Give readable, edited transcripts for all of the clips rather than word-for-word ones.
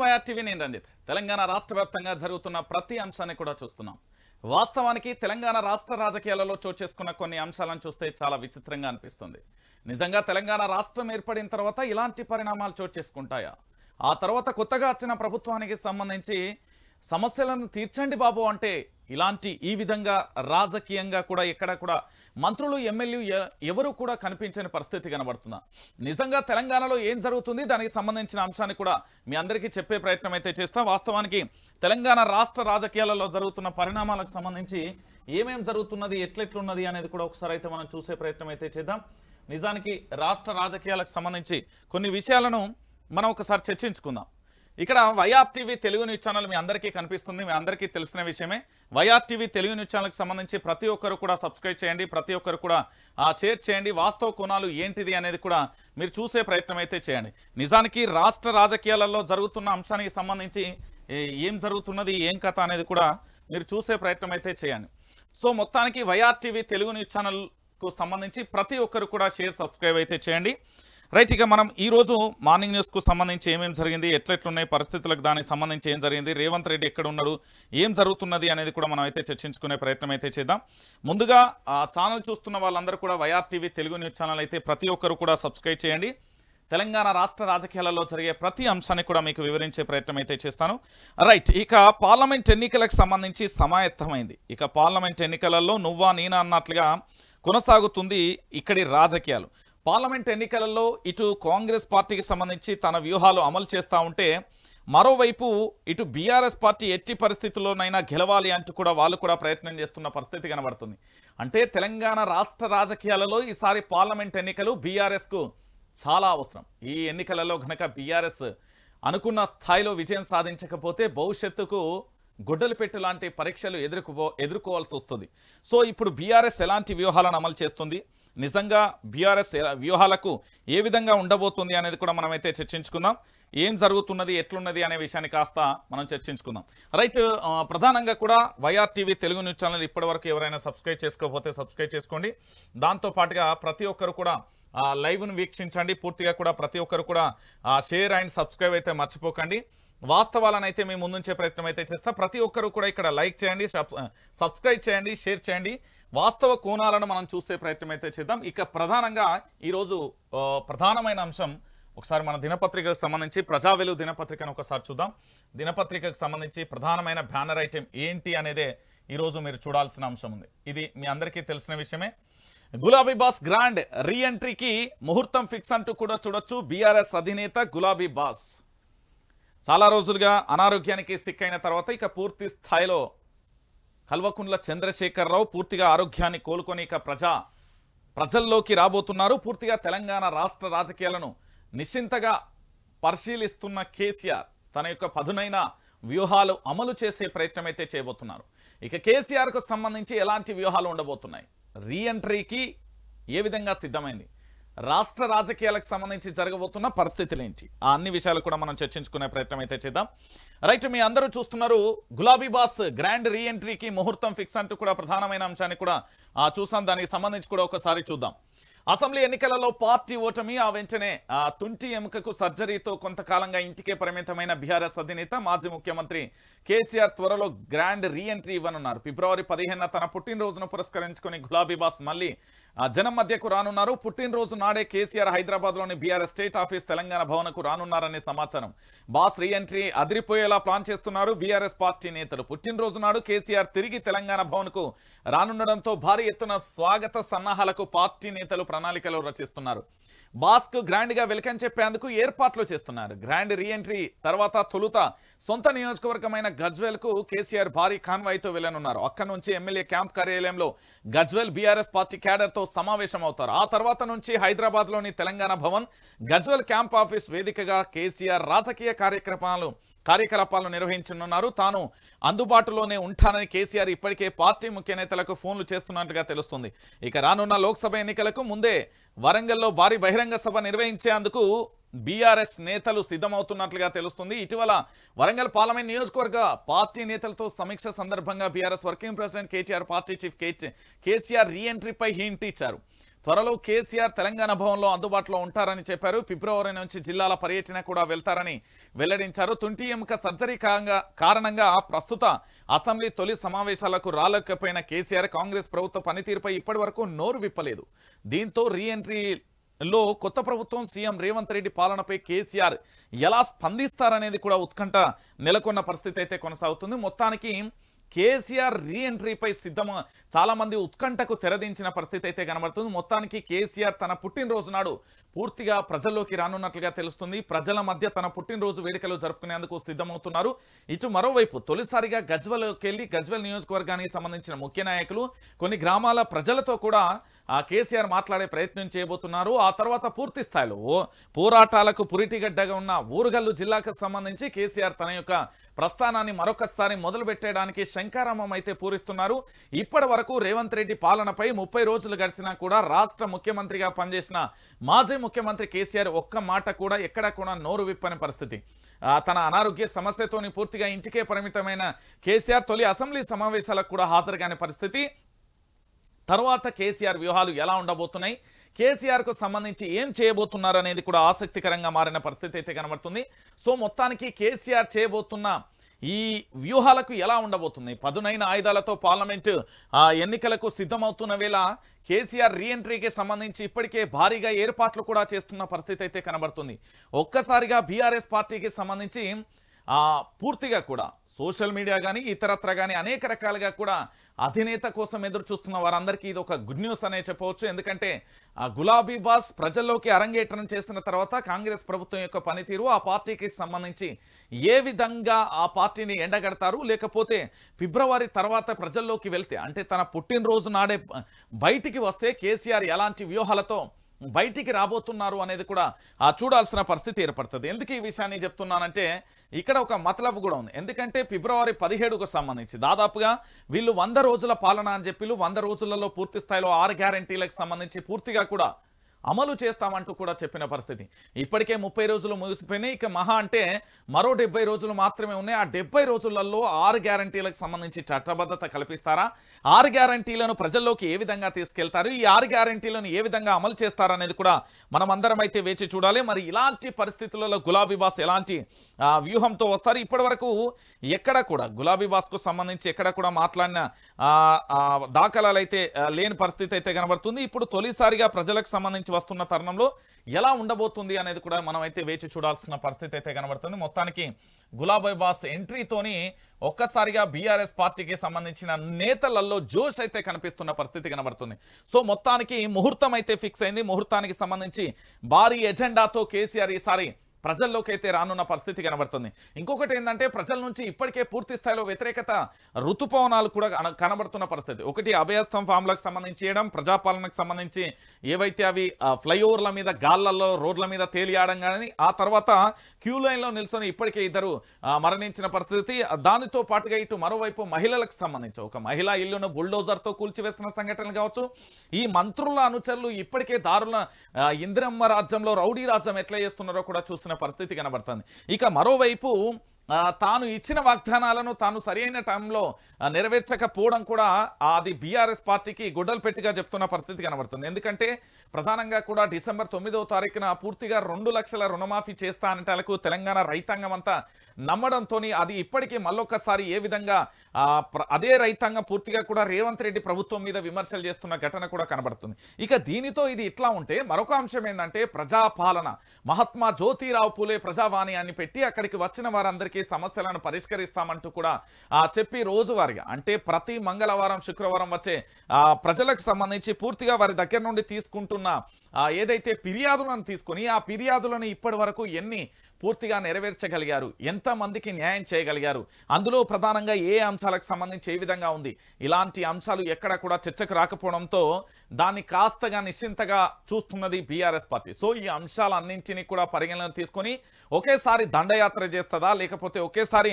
YR TV నేను రంజిత్. తెలంగాణ రాష్ట్ర వ్యాప్తంగా జరుగుతున్న ప్రతి అంశాన్ని కూడా చూస్తున్నాం. వాస్తవానికి తెలంగాణ రాష్ట్ర రాజకీయాలలో చోటు చేసుకున్న కొన్ని అంశాలను చూస్తే చాలా విచిత్రంగా అనిపిస్తుంది. నిజంగా తెలంగాణ రాష్ట్రం ఏర్పడిన తర్వాత ఇలాంటి పరిణామాలు చోటు చేసుకుంటాయా? ఆ తర్వాత కొత్తగా వచ్చిన ప్రభుత్వానికి సంబంధించి సమస్యలను తీర్చండి బాబు అంటే ఇలాంటి ఈ విధంగా రాజకీయంగా కూడా ఎక్కడ కూడా మంత్రులు ఎమ్మెల్యే ఎవరు కూడా కనిపించని పరిస్థితి కనబడుతుందా? నిజంగా తెలంగాణలో ఏం జరుగుతుంది దానికి సంబంధించిన అంశాన్ని కూడా మీ అందరికీ చెప్పే ప్రయత్నం అయితే చేస్తాం. వాస్తవానికి తెలంగాణ రాష్ట్ర రాజకీయాలలో జరుగుతున్న పరిణామాలకు సంబంధించి ఏమేం జరుగుతున్నది, ఎట్లెట్లున్నది అనేది కూడా ఒకసారి అయితే మనం చూసే ప్రయత్నం అయితే చేద్దాం. నిజానికి రాష్ట్ర రాజకీయాలకు సంబంధించి కొన్ని విషయాలను మనం ఒకసారి చర్చించుకుందాం. ఇక్కడ YR TV Telugu news channel మీ అందరికీ కనిపిస్తుంది, మీ అందరికీ తెలిసిన విషయమే. వైఆర్ టీవీ తెలుగు న్యూస్ ఛానల్కి సంబంధించి ప్రతి ఒక్కరు కూడా సబ్స్క్రైబ్ చేయండి, ప్రతి ఒక్కరు కూడా షేర్ చేయండి. వాస్తవ కోణాలు ఏంటిది అనేది కూడా మీరు చూసే ప్రయత్నం అయితే చేయండి. నిజానికి రాష్ట్ర రాజకీయాలలో జరుగుతున్న అంశానికి సంబంధించి ఏం జరుగుతున్నది, ఏం కథ అనేది కూడా మీరు చూసే ప్రయత్నం అయితే చేయండి. సో మొత్తానికి వైఆర్ టీవీ తెలుగు న్యూస్ ఛానల్కు సంబంధించి ప్రతి ఒక్కరు కూడా షేర్ సబ్స్క్రైబ్ అయితే చేయండి. రైట్, ఇక మనం ఈరోజు మార్నింగ్ న్యూస్కు సంబంధించి ఏమేమి జరిగింది, ఎట్లెట్లున్నాయి పరిస్థితులకు, దానికి సంబంధించి ఏం జరిగింది, రేవంత్ రెడ్డి ఎక్కడ ఉన్నాడు, ఏం జరుగుతున్నది అనేది కూడా మనం అయితే చర్చించుకునే ప్రయత్నం అయితే చేద్దాం. ముందుగా ఛానల్ చూస్తున్న వాళ్ళందరూ కూడా YR TV Telugu news channel అయితే ప్రతి ఒక్కరు కూడా సబ్స్క్రైబ్ చేయండి. తెలంగాణ రాష్ట్ర రాజకీయాలలో జరిగే ప్రతి అంశాన్ని కూడా మీకు వివరించే ప్రయత్నం అయితే చేస్తాను. రైట్, ఇక పార్లమెంట్ ఎన్నికలకు సంబంధించి సమాయత్తమైంది. ఇక పార్లమెంట్ ఎన్నికలలో నువ్వా నేనా అన్నట్లుగా కొనసాగుతుంది ఇక్కడి రాజకీయాలు. పార్లమెంట్ ఎన్నికలలో ఇటు కాంగ్రెస్ పార్టీకి సంబంధించి తన వ్యూహాలు అమలు చేస్తూ ఉంటే, మరోవైపు ఇటు బీఆర్ఎస్ పార్టీ ఎట్టి పరిస్థితుల్లోనైనా గెలవాలి అంటూ కూడా వాళ్ళు కూడా ప్రయత్నం చేస్తున్న పరిస్థితి కనబడుతుంది. అంటే తెలంగాణ రాష్ట్ర రాజకీయాలలో ఈసారి పార్లమెంట్ ఎన్నికలు బీఆర్ఎస్కు చాలా అవసరం. ఈ ఎన్నికలలో కనుక బీఆర్ఎస్ అనుకున్న స్థాయిలో విజయం సాధించకపోతే భవిష్యత్తుకు గొడ్డలు పెట్టు లాంటి పరీక్షలు ఎదుర్కోవాల్సి వస్తుంది. సో ఇప్పుడు బీఆర్ఎస్ ఎలాంటి వ్యూహాలను అమలు చేస్తుంది, నిజంగా బీఆర్ఎస్ వ్యూహాలకు ఏ విధంగా ఉండబోతుంది అనేది కూడా మనమైతే చర్చించుకుందాం. ఏం జరుగుతున్నది, ఎట్లున్నది అనే విషయాన్ని కాస్త మనం చర్చించుకుందాం. రైట్, ప్రధానంగా కూడా YR TV Telugu news channel ఇప్పటివరకు ఎవరైనా సబ్స్క్రైబ్ చేసుకోకపోతే సబ్స్క్రైబ్ చేసుకోండి. దాంతోపాటుగా ప్రతి ఒక్కరు కూడా లైవ్ను వీక్షించండి. పూర్తిగా కూడా ప్రతి ఒక్కరు కూడా షేర్ అండ్ సబ్స్క్రైబ్ అయితే మర్చిపోకండి. వాస్తవాలను అయితే మేము ముందుంచే ప్రయత్నం అయితే చేస్తాం. ప్రతి ఒక్కరు కూడా ఇక్కడ లైక్ చేయండి, సబ్స్క్రైబ్ చేయండి, షేర్ చేయండి. వాస్తవ కోణాలను మనం చూసే ప్రయత్నం అయితే చేద్దాం. ఇక ప్రధానంగా ఈరోజు ప్రధానమైన అంశం ఒకసారి మన దినపత్రికకు సంబంధించి ప్రజా వెలుగు దినపత్రికను ఒకసారి చూద్దాం. దినపత్రికకు సంబంధించి ప్రధానమైన బ్యానర్ ఐటెం ఏంటి అనేదే ఈరోజు మీరు చూడాల్సిన అంశం ఉంది. ఇది మీ అందరికీ తెలిసిన విషయమే. గులాబీ బాస్ గ్రాండ్ రీ ఎంట్రీకి ముహూర్తం ఫిక్స్ అంటూ కూడా చూడొచ్చు. బీఆర్ఎస్ అధినేత గులాబీ బాస్ చాలా రోజులుగా అనారోగ్యానికి సిక్కైన తర్వాత ఇక పూర్తి స్థాయిలో కల్వకుంట్ల చంద్రశేఖరరావు పూర్తిగా ఆరోగ్యాన్ని కోలుకొని ఇక ప్రజల్లోకి రాబోతున్నారు. పూర్తిగా తెలంగాణ రాష్ట్ర రాజకీయాలను నిశ్చింతగా పరిశీలిస్తున్న కేసీఆర్ తన యొక్క పదునైన వ్యూహాలు అమలు చేసే ప్రయత్నం అయితే చేయబోతున్నారు. ఇక కేసీఆర్కు సంబంధించి ఎలాంటి వ్యూహాలు ఉండబోతున్నాయి, రీఎంట్రీకి ఏ విధంగా సిద్ధమైంది, రాష్ట్ర రాజకీయాలకు సంబంధించి జరగబోతున్న పరిస్థితులు ఏంటి, ఆ అన్ని విషయాలు కూడా మనం చర్చించుకునే ప్రయత్నం అయితే చేద్దాం. రైట్, మీ అందరూ చూస్తున్నారు గులాబీ బాస్ గ్రాండ్ రీఎంట్రీకి ముహూర్తం ఫిక్స్ అంటూ కూడా ప్రధానమైన అంశాన్ని కూడా చూసాం. దానికి సంబంధించి కూడా ఒకసారి చూద్దాం. అసెంబ్లీ ఎన్నికలలో పార్టీ ఓటమి, ఆ వెంటనే తుంటి ఎముకకు సర్జరీతో కొంతకాలంగా ఇంటికే పరిమితమైన బీఆర్ఎస్ అధినేత మాజీ ముఖ్యమంత్రి కేసీఆర్ త్వరలో గ్రాండ్ రీఎంట్రీ ఇవ్వనున్నారు. ఫిబ్రవరి 15న తన పుట్టినరోజును పురస్కరించుకుని గులాబీ బాస్ మళ్ళీ జనం మధ్యకు రానున్నారు. పుట్టినరోజు నాడే కేసీఆర్ హైదరాబాద్లోని బీఆర్ఎస్ స్టేట్ ఆఫీస్ తెలంగాణ భవన్కు రానున్నారనే సమాచారం. బాస్ రీఎంట్రీ అదిరిపోయేలా ప్లాన్ చేస్తున్నారు బీఆర్ఎస్ పార్టీ నేతలు. పుట్టినరోజు నాడు కేసీఆర్ తిరిగి తెలంగాణ భవన్కు రానుండడంతో భారీ ఎత్తున స్వాగత సన్నాహాలకు పార్టీ నేతలు ప్రణాళికలు రచిస్తున్నారు. బాస్ కు గ్రాండ్ గా వెల్కమ్ చెప్పేందుకు ఏర్పాట్లు చేస్తున్నారు. గ్రాండ్ రీఎంట్రీ తర్వాత తొలుత సొంత నియోజకవర్గమైన గజ్వెల్ కు కేసీఆర్ భారీ కాన్వాయ్తో వెళ్లనున్నారు. అక్కడి నుంచి ఎమ్మెల్యే క్యాంప్ కార్యాలయంలో గజ్వెల్ బీఆర్ఎస్ పార్టీ క్యాడర్ తో సమావేశం అవుతారు. ఆ తర్వాత నుంచి హైదరాబాద్ లోని తెలంగాణ భవన్, గజ్వెల్ క్యాంప్ ఆఫీస్ వేదికగా కేసీఆర్ రాజకీయ కార్యకలాపాలను నిర్వహించనున్నారు. తాను అందుబాటులోనే ఉంటానని కేసీఆర్ ఇప్పటికే పార్టీ ముఖ్య నేతలకు ఫోన్లు చేస్తున్నట్టుగా తెలుస్తుంది. ఇక రానున్న లోక్సభ ఎన్నికలకు ముందే వరంగల్లో భారీ బహిరంగ సభ నిర్వహించేందుకు బీఆర్ఎస్ నేతలు సిద్ధమవుతున్నట్లుగా తెలుస్తుంది. ఇటీవల వరంగల్ పార్లమెంట్ నియోజకవర్గ పార్టీ నేతలతో సమీక్ష సందర్భంగా BRS working president KTR party chief KCR రీఎంట్రీపై హింట్ ఇచ్చారు. త్వరలో కేసీఆర్ తెలంగాణ భవన్లో అందుబాటులో ఉంటారని చెప్పారు. ఫిబ్రవరి నుంచి జిల్లాల పర్యటన కూడా వెళ్తారని వెల్లడించారు. తుంటి ఎముక సర్జరీ కారణంగా ప్రస్తుత అసెంబ్లీ తొలి సమావేశాలకు రాలేకపోయిన కేసీఆర్ కాంగ్రెస్ ప్రభుత్వ పనితీరుపై ఇప్పటి వరకు నోరు విప్పలేదు. దీంతో రీఎంట్రీలో కొత్త ప్రభుత్వం సీఎం రేవంత్ రెడ్డి పాలనపై కేసీఆర్ ఎలా స్పందిస్తారనేది కూడా ఉత్కంఠ నెలకొన్న పరిస్థితి అయితే కొనసాగుతుంది. మొత్తానికి కేసీఆర్ రీఎంట్రీపై చాలా మంది ఉత్కంఠకు తెరదించిన పరిస్థితి అయితే కనబడుతుంది. మొత్తానికి కేసీఆర్ తన పుట్టినరోజు నాడు పూర్తిగా ప్రజల్లోకి రానున్నట్లుగా తెలుస్తుంది. ప్రజల మధ్య తన పుట్టినరోజు వేడుకలు జరుపుకునేందుకు సిద్ధమవుతున్నారు. ఇటు మరోవైపు తొలిసారిగా గజ్వెల్కి వెళ్లి గజ్వెల్ నియోజకవర్గానికి సంబంధించిన ముఖ్య నాయకులు కొన్ని గ్రామాల ప్రజలతో కూడా కేసీఆర్ మాట్లాడే ప్రయత్నం చేయబోతున్నారు. ఆ తర్వాత పూర్తి స్థాయిలో పోరాటాలకు పురిటిగడ్డగా ఉన్న ఊరుగల్లు జిల్లాకు సంబంధించి కేసీఆర్ తన యొక్క ప్రస్థానాన్ని మరొకసారి మొదలు పెట్టడానికి శంకారామం అయితే పూరిస్తున్నారు. ఇప్పటి వరకు రేవంత్ రెడ్డి పాలనపై 30 రోజులు గడిచినా కూడా రాష్ట్ర ముఖ్యమంత్రిగా పనిచేసిన మాజీ ముఖ్యమంత్రి కేసీఆర్ ఒక్క మాట కూడా ఎక్కడా కూడా నోరు విప్పని పరిస్థితి. తన అనారోగ్య సమస్యతోని పూర్తిగా ఇంటికే పరిమితమైన కేసీఆర్ తొలి అసెంబ్లీ సమావేశాలకు కూడా హాజరుగానే పరిస్థితి. తర్వాత కేసీఆర్ వ్యూహాలు ఎలా ఉండబోతున్నాయి, కేసీఆర్కు సంబంధించి ఏం చేయబోతున్నారు అనేది కూడా ఆసక్తికరంగా మారిన పరిస్థితి అయితే కనబడుతుంది. సో మొత్తానికి కేసీఆర్ చేయబోతున్న ఈ వ్యూహాలకు ఎలా ఉండబోతుంది, పదునైన ఆయుధాలతో పార్లమెంటు ఎన్నికలకు సిద్ధమవుతున్న వేళ కేసీఆర్ రీఎంట్రీకి సంబంధించి ఇప్పటికే భారీగా ఏర్పాట్లు కూడా చేస్తున్న పరిస్థితి అయితే కనబడుతుంది. ఒక్కసారిగా బీఆర్ఎస్ పార్టీకి సంబంధించి పూర్తిగా కూడా సోషల్ మీడియా కానీ ఇతరత్ర కానీ అనేక రకాలుగా కూడా అధినేత కోసం ఎదురు చూస్తున్న వారందరికీ ఇది ఒక గుడ్ న్యూస్ అనే చెప్పవచ్చు. ఎందుకంటే గులాబీ బాస్ ప్రజల్లోకి అరంగేట్రం చేసిన తర్వాత కాంగ్రెస్ ప్రభుత్వం యొక్క పనితీరు, ఆ పార్టీకి సంబంధించి ఏ విధంగా ఆ పార్టీని ఎండగడతారు, లేకపోతే ఫిబ్రవరి తర్వాత ప్రజల్లోకి వెళ్తే అంటే తన పుట్టినరోజు నాడే బయటికి వస్తే కేసీఆర్ ఎలాంటి వ్యూహాలతో బయటికి రాబోతున్నారు అనేది కూడా చూడాల్సిన పరిస్థితి ఏర్పడుతుంది. ఎందుకు ఈ విషయాన్ని చెప్తున్నానంటే ఇక్కడ ఒక మతలబు కూడా ఉంది. ఎందుకంటే ఫిబ్రవరి 17కు సంబంధించి దాదాపుగా వీళ్ళు 100 రోజుల పాలన అని చెప్పి 100 రోజులలో పూర్తి స్థాయిలో 6 గ్యారంటీలకు సంబంధించి పూర్తిగా కూడా అమలు చేస్తామంటూ కూడా చెప్పిన పరిస్థితి. ఇప్పటికే 30 రోజులు ముగిసిపోయినాయి. ఇక మహా అంటే మరో 70 రోజులు మాత్రమే ఉన్నాయి. ఆ 70 రోజులలో 6 గ్యారంటీలకు సంబంధించి చట్టబద్ధత కల్పిస్తారా, 6 గ్యారంటీలను ప్రజల్లోకి ఏ విధంగా తీసుకెళ్తారు, ఈ 6 గ్యారంటీలను ఏ విధంగా అమలు చేస్తారనేది కూడా మనం అందరం అయితే వేచి చూడాలి. మరి ఇలాంటి పరిస్థితులలో గులాబీ బాస్ ఎలాంటి వ్యూహంతో వస్తారు, ఇప్పటి వరకు ఎక్కడ కూడా గులాబీ బాస్కు సంబంధించి ఎక్కడ కూడా మాట్లాడిన దాఖలాలు అయితే లేని పరిస్థితి అయితే కనబడుతుంది. ఇప్పుడు తొలిసారిగా ప్రజలకు సంబంధించి వస్తున్న తరుణంలో ఎలా ఉండబోతుంది అనేది కూడా మనం అయితే వేచి చూడాల్సిన పరిస్థితి అయితే కనబడుతుంది. మొత్తానికి గులాబీ బాస్ ఎంట్రీతోని ఒక్కసారిగా బీఆర్ఎస్ పార్టీకి సంబంధించిన నేతలలో జోష్ అయితే కనిపిస్తున్న పరిస్థితి కనబడుతుంది. సో మొత్తానికి ముహూర్తం అయితే ఫిక్స్ అయింది. ముహూర్తానికి సంబంధించి భారీ ఎజెండాతో కేసీఆర్ ఈసారి ప్రజల్లోకి అయితే రానున్న పరిస్థితి కనబడుతుంది. ఇంకొకటి ఏంటంటే ప్రజల నుంచి ఇప్పటికే పూర్తి స్థాయిలో వ్యతిరేకత ఋతుపవనాలు కూడా కనబడుతున్న పరిస్థితి. ఒకటి అభయస్థం ఫామ్లకు సంబంధించి చేయడం, ప్రజాపాలనకు సంబంధించి ఏవైతే అవి ఫ్లైఓవర్ల మీద గాళ్లలో రోడ్ల మీద తేలియాడడం కానీ, ఆ తర్వాత క్యూ లైన్లో నిల్చొని ఇప్పటికే ఇద్దరు మరణించిన పరిస్థితి. దానితో పాటుగా ఇటు మరోవైపు మహిళలకు సంబంధించి ఒక మహిళా ఇల్లును బుల్డోజర్తో కూల్చివేసిన సంఘటనలు కావచ్చు, ఈ మంత్రుల అనుచరులు ఇప్పటికే దారుల ఇందిరమ్మ రాజ్యంలో రౌడీ రాజ్యం ఎట్లా చేస్తున్నారో కూడా చూసిన పరిస్థితి కనబడుతుంది. ఇక మరోవైపు తాను ఇచ్చిన వాగ్దానాలను తాను సరైన టైంలో నెరవేర్చకపోవడం కూడా అది బీఆర్ఎస్ పార్టీకి గొడ్డలు పెట్టిగా చెప్తున్న పరిస్థితి కనబడుతుంది. ఎందుకంటే ప్రధానంగా కూడా డిసెంబర్ 9వ తారీఖున పూర్తిగా 2 లక్షల రుణమాఫీ చేస్తా అనటాలకు తెలంగాణ రైతాంగం అంతా నమ్మడంతో అది ఇప్పటికీ మళ్ళొక్కసారి ఏ విధంగా అదే రైతాంగం పూర్తిగా కూడా రేవంత్ రెడ్డి ప్రభుత్వం మీద విమర్శలు చేస్తున్న ఘటన కూడా కనబడుతుంది. ఇక దీనితో ఇది ఇట్లా ఉంటే మరొక అంశం ఏంటంటే ప్రజాపాలన, మహాత్మా జ్యోతిరావు పూలే ప్రజావాణి అని పెట్టి అక్కడికి వచ్చిన వారందరికీ సమస్యలను పరిష్కరిస్తామంటూ కూడా చెప్పి రోజువారీగా అంటే ప్రతి మంగళవారం శుక్రవారం వచ్చే ప్రజలకు సంబంధించి పూర్తిగా వారి దగ్గర నుండి తీసుకుంటున్న ఏదైతే ఫిర్యాదులను తీసుకుని ఆ ఫిర్యాదులను ఇప్పటి వరకు ఎన్ని పూర్తిగా నెరవేర్చగలిగారు, ఎంతమందికి న్యాయం చేయగలిగారు, అందులో ప్రధానంగా ఏ అంశాలకు సంబంధించి ఏ విధంగా ఉంది, ఇలాంటి అంశాలు ఎక్కడ కూడా చర్చకు రాకపోవడంతో దాన్ని కాస్తగా నిశ్చింతగా చూస్తున్నది బీఆర్ఎస్ పార్టీ. సో ఈ అంశాలన్నింటినీ కూడా పరిగణన తీసుకొని ఒకేసారి దండయాత్ర చేస్తుందా, లేకపోతే ఒకేసారి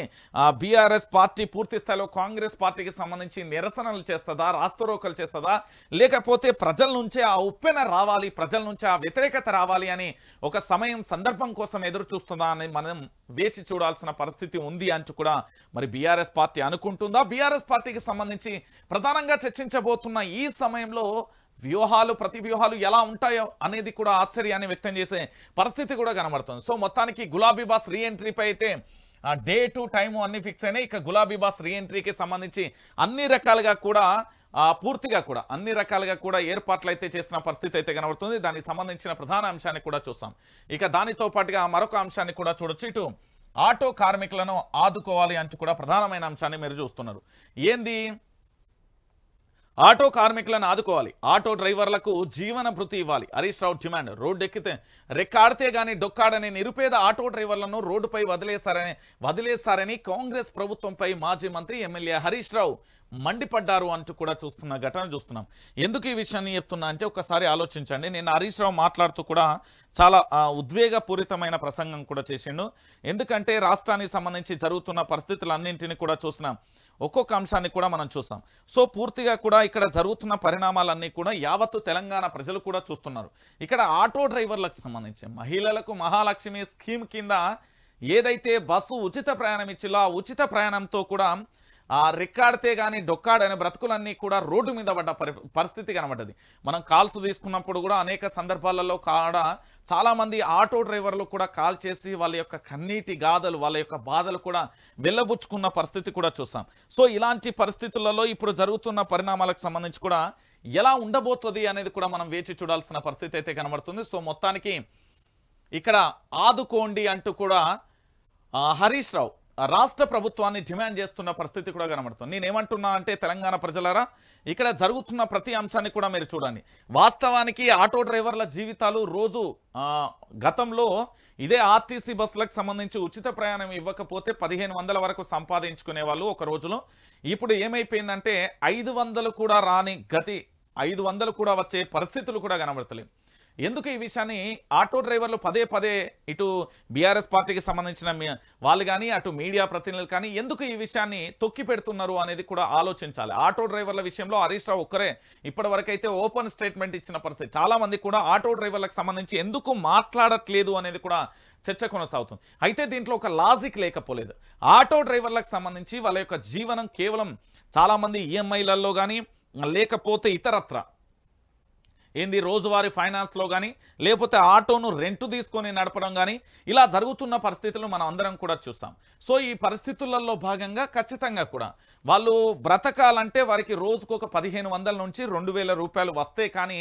బీఆర్ఎస్ పార్టీ పూర్తి స్థాయిలో కాంగ్రెస్ పార్టీకి సంబంధించి నిరసనలు చేస్తుందా, రాస్తారోకలు చేస్తుందా, లేకపోతే ప్రజల నుంచే ఆ ఉప్పెన రావాలి, ప్రజల నుంచి ఆ వ్యతిరేకత రావాలి అని ఒక సమయం సందర్భం కోసం ఎదురు చూస్తుందా అని మనం వేచి చూడాల్సిన పరిస్థితి ఉంది అంటూ కూడా మరి బీఆర్ఎస్ పార్టీ అనుకుంటుందా. బీఆర్ఎస్ పార్టీకి సంబంధించి ప్రధానంగా చర్చించబోతున్న ఈ సమయంలో వ్యూహాలు ప్రతి వ్యూహాలు ఎలా ఉంటాయో అనేది కూడా ఆశ్చర్యాన్ని వ్యక్తం చేసే పరిస్థితి కూడా కనబడుతుంది. సో మొత్తానికి గులాబీ బాస్ రీఎంట్రీపై అయితే డేటు టైము అన్ని ఫిక్స్ అయినాయి. ఇక గులాబీ బాస్ రీఎంట్రీకి సంబంధించి అన్ని రకాలుగా కూడా పూర్తిగా కూడా అన్ని రకాలుగా కూడా ఏర్పాట్లు అయితే చేసిన పరిస్థితి అయితే కనబడుతుంది. దానికి సంబంధించిన ప్రధాన అంశాన్ని కూడా చూస్తాం. ఇక దానితో పాటుగా మరొక అంశాన్ని కూడా చూడొచ్చు. ఇటు ఆటో కార్మికులను ఆదుకోవాలి అంటూ కూడా ప్రధానమైన అంశాన్ని మీరు చూస్తున్నారు. ఏంది? ఆటో కార్మికులను ఆదుకోవాలి, ఆటో డ్రైవర్లకు జీవన భృతి ఇవ్వాలి, హరీష్ రావు డిమాండ్. రోడ్డు ఎక్కితే రెక్కాడితే గానీ డొక్కాడని నిరుపేద ఆటో డ్రైవర్లను రోడ్డుపై వదిలేశారని కాంగ్రెస్ ప్రభుత్వంపై మాజీ మంత్రి ఎమ్మెల్యే హరీష్ రావు మండిపడ్డారు అంటూ కూడా ఘటన చూస్తున్నాం. ఎందుకు ఈ విషయాన్ని చెప్తున్నా అంటే ఒకసారి ఆలోచించండి. నేను హరీష్ రావు మాట్లాడుతూ కూడా చాలా ఉద్వేగపూరితమైన ప్రసంగం కూడా చేసిండు. ఎందుకంటే రాష్ట్రానికి సంబంధించి జరుగుతున్న పరిస్థితులన్నింటినీ కూడా చూసినాం. ఒక్కొక్క అంశాన్ని కూడా మనం చూస్తాం. సో పూర్తిగా కూడా ఇక్కడ జరుగుతున్న పరిణామాలన్నీ కూడా యావత్తు తెలంగాణ ప్రజలు కూడా చూస్తున్నారు. ఇక్కడ ఆటో డ్రైవర్లకు సంబంధించి మహిళలకు మహాలక్ష్మి స్కీమ్ కింద ఏదైతే బస్సు ఉచిత ప్రయాణం ఇచ్చిలో ఆ ఉచిత ప్రయాణంతో కూడా రెక్కాడితే కానీ డొక్కాడనే బ్రతుకులన్నీ కూడా రోడ్డు మీద పడ్డ పరిస్థితి కనబడ్డది. మనం కాల్స్ తీసుకున్నప్పుడు కూడా అనేక సందర్భాలలో చాలామంది ఆటో డ్రైవర్లు కూడా కాల్ చేసి వాళ్ళ యొక్క కన్నీటి గాథలు వాళ్ళ యొక్క బాధలు కూడా వెళ్ళబుచ్చుకున్న పరిస్థితి కూడా చూసాం. సో ఇలాంటి పరిస్థితులలో ఇప్పుడు జరుగుతున్న పరిణామాలకు సంబంధించి కూడా ఎలా ఉండబోతుంది అనేది కూడా మనం వేచి చూడాల్సిన పరిస్థితి అయితే కనబడుతుంది. సో మొత్తానికి ఇక్కడ ఆదుకోండి అంటూ కూడా హరీష్ రావు రాష్ట్ర ప్రభుత్వాన్ని డిమాండ్ చేస్తున్న పరిస్థితి కూడా కనబడుతుంది. నేనేమంటున్నా అంటే తెలంగాణ ప్రజలారా, ఇక్కడ జరుగుతున్న ప్రతి అంశాన్ని కూడా మీరు చూడండి. వాస్తవానికి ఆటో డ్రైవర్ల జీవితాలు రోజు గతంలో ఇదే ఆర్టీసీ బస్సులకు సంబంధించి ఉచిత ప్రయాణం ఇవ్వకపోతే 1500 వరకు సంపాదించుకునే వాళ్ళు ఒక రోజులో. ఇప్పుడు ఏమైపోయిందంటే 500 కూడా రాని గతి, 500 కూడా వచ్చే పరిస్థితులు కూడా కనబడతలేవు. ఎందుకు ఈ విషయాన్ని ఆటో డ్రైవర్లు పదే పదే ఇటు బీఆర్ఎస్ పార్టీకి సంబంధించిన వాళ్ళు కానీ అటు మీడియా ప్రతినిధులు కానీ ఎందుకు ఈ విషయాన్ని తొక్కి పెడుతున్నారు అనేది కూడా ఆలోచించాలి. ఆటో డ్రైవర్ల విషయంలో హరీష్ రావు ఒక్కరే ఇప్పటి వరకైతే ఓపెన్ స్టేట్మెంట్ ఇచ్చిన పరిస్థితి. చాలా మంది కూడా ఆటో డ్రైవర్లకు సంబంధించి ఎందుకు మాట్లాడట్లేదు అనేది కూడా చర్చ కొనసాగుతుంది. అయితే దీంట్లో ఒక లాజిక్ లేకపోలేదు. ఆటో డ్రైవర్లకు సంబంధించి వాళ్ళ యొక్క జీవనం కేవలం చాలామంది ఈఎంఐలలో కానీ లేకపోతే ఇతరత్ర ఏంది రోజువారీ ఫైనాన్స్లో కానీ లేకపోతే ఆటోను రెంటు తీసుకొని నడపడం కానీ ఇలా జరుగుతున్న పరిస్థితులు మనం అందరం కూడా చూస్తాం. సో ఈ పరిస్థితులలో భాగంగా ఖచ్చితంగా కూడా వాళ్ళు బ్రతకాలంటే వారికి రోజుకు ఒక 1500 నుంచి 2000 రూపాయలు వస్తే కానీ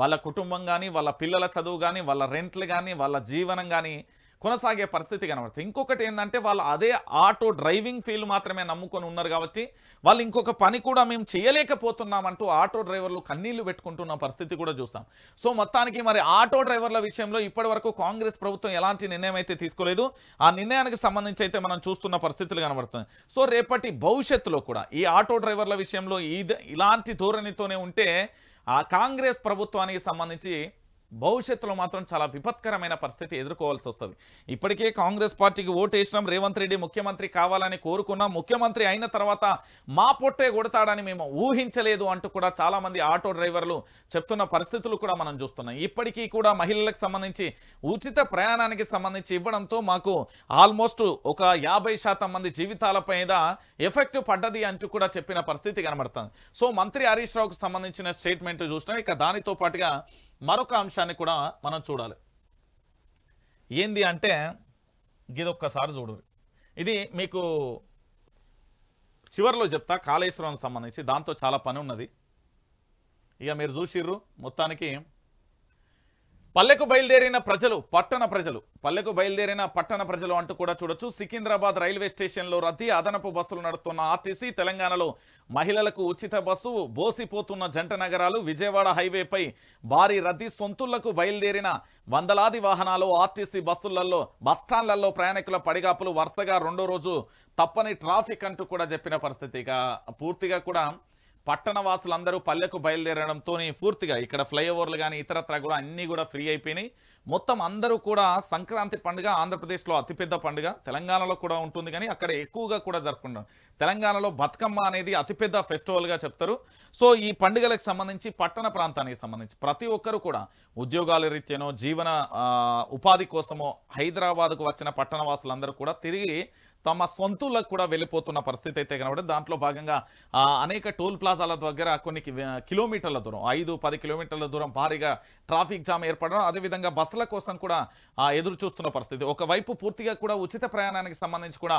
వాళ్ళ కుటుంబం కానీ వాళ్ళ పిల్లల చదువు కానీ వాళ్ళ రెంట్లు కానీ వాళ్ళ జీవనం కానీ కొనసాగే పరిస్థితి కనబడుతుంది. ఇంకొకటి ఏంటంటే వాళ్ళు అదే ఆటో డ్రైవింగ్ ఫీల్డ్ మాత్రమే నమ్ముకొని ఉన్నారు కాబట్టి వాళ్ళు ఇంకొక పని కూడా మేము చేయలేకపోతున్నామంటూ ఆటో డ్రైవర్లు కన్నీళ్లు పెట్టుకుంటున్న పరిస్థితి కూడా చూస్తాం. సో మొత్తానికి మరి ఆటో డ్రైవర్ల విషయంలో ఇప్పటి వరకు కాంగ్రెస్ ప్రభుత్వం ఎలాంటి నిర్ణయం అయితే తీసుకోలేదు. ఆ నిర్ణయానికి సంబంధించి అయితే మనం చూస్తున్న పరిస్థితులు కనబడుతుంది. సో రేపటి భవిష్యత్తులో కూడా ఈ ఆటో డ్రైవర్ల విషయంలో ఇలాంటి ధోరణితోనే ఉంటే ఆ కాంగ్రెస్ ప్రభుత్వానికి సంబంధించి భవిష్యత్తులో మాత్రం చాలా విపత్కరమైన పరిస్థితి ఎదుర్కోవాల్సి వస్తుంది. ఇప్పటికే కాంగ్రెస్ పార్టీకి ఓటు వేసినాం, రేవంత్ రెడ్డి ముఖ్యమంత్రి కావాలని కోరుకున్నాం, ముఖ్యమంత్రి అయిన తర్వాత మా పొట్టే కొడతాడని మేము ఊహించలేదు అంటూ కూడా చాలామంది ఆటో డ్రైవర్లు చెప్తున్న పరిస్థితులు కూడా మనం చూస్తున్నాం. ఇప్పటికీ కూడా మహిళలకు సంబంధించి ఉచిత ప్రయాణానికి సంబంధించి ఇవ్వడంతో మాకు ఆల్మోస్ట్ ఒక 50% మంది జీవితాలపై ఎఫెక్ట్ పడ్డది అంటూ కూడా చెప్పిన పరిస్థితి కనబడుతుంది. సో మంత్రి హరీష్ రావుకు సంబంధించిన స్టేట్మెంట్ చూసినాం. ఇక దానితో పాటుగా మరొక అంశాన్ని కూడా మనం చూడాలి. ఏంది అంటే ఇది ఒక్కసారి చూడు. ఇది మీకు చివరిలో చెప్తా కాళేశ్వరం సంబంధించి, దాంతో చాలా పని ఉన్నది. ఇక మీరు చూసిర్రు మొత్తానికి పల్లెకు బయలుదేరిన ప్రజలు పల్లెకు బయలుదేరిన పట్టణ ప్రజలు అంటూ కూడా చూడొచ్చు. సికింద్రాబాద్ రైల్వే స్టేషన్లో రద్దీ, అదనపు బస్సులు నడుపుతున్న ఆర్టీసీ. తెలంగాణలో మహిళలకు ఉచిత బస్సు, బోసిపోతున్న జంట నగరాలు. విజయవాడ హైవేపై భారీ రద్దీ, సొంతుళ్లకు బయలుదేరిన వందలాది వాహనాలు ఆర్టీసీ బస్సులలో బస్టాండ్లలో ప్రయాణికుల పడిగాపులు. వరుసగా రెండో రోజు తప్పని ట్రాఫిక్ అంటూ కూడా చెప్పిన పరిస్థితి. ఇక పూర్తిగా కూడా పట్టణ వాసులందరూ పల్లెకు బయలుదేరడంతో పూర్తిగా ఇక్కడ ఫ్లైఓవర్లు కానీ ఇతరత్ర కూడా అన్నీ కూడా ఫ్రీ అయిపోయినాయి. మొత్తం అందరూ కూడా సంక్రాంతి పండుగ ఆంధ్రప్రదేశ్లో అతిపెద్ద పండుగ, తెలంగాణలో కూడా ఉంటుంది కానీ అక్కడ ఎక్కువగా కూడా జరుపుకుంటాం. తెలంగాణలో బతుకమ్మ అనేది అతిపెద్ద ఫెస్టివల్గా చెప్తారు. సో ఈ పండుగలకు సంబంధించి పట్టణ ప్రాంతానికి సంబంధించి ప్రతి ఒక్కరు కూడా ఉద్యోగాల రీత్యానో జీవన ఉపాధి కోసమో హైదరాబాద్కు వచ్చిన పట్టణ వాసులందరూ కూడా తిరిగి తమ సొంతూళ్ళకు కూడా వెళ్ళిపోతున్న పరిస్థితి అయితే కనబడింది. దాంట్లో భాగంగా అనేక టోల్ ప్లాజాల దగ్గర కొన్ని కిలోమీటర్ల దూరం 5-10 కిలోమీటర్ల దూరం భారీగా ట్రాఫిక్ జామ్ ఏర్పడడం, అదేవిధంగా బస్సుల కోసం కూడా ఎదురు చూస్తున్న పరిస్థితి. ఒకవైపు పూర్తిగా కూడా ఉచిత ప్రయాణానికి సంబంధించి కూడా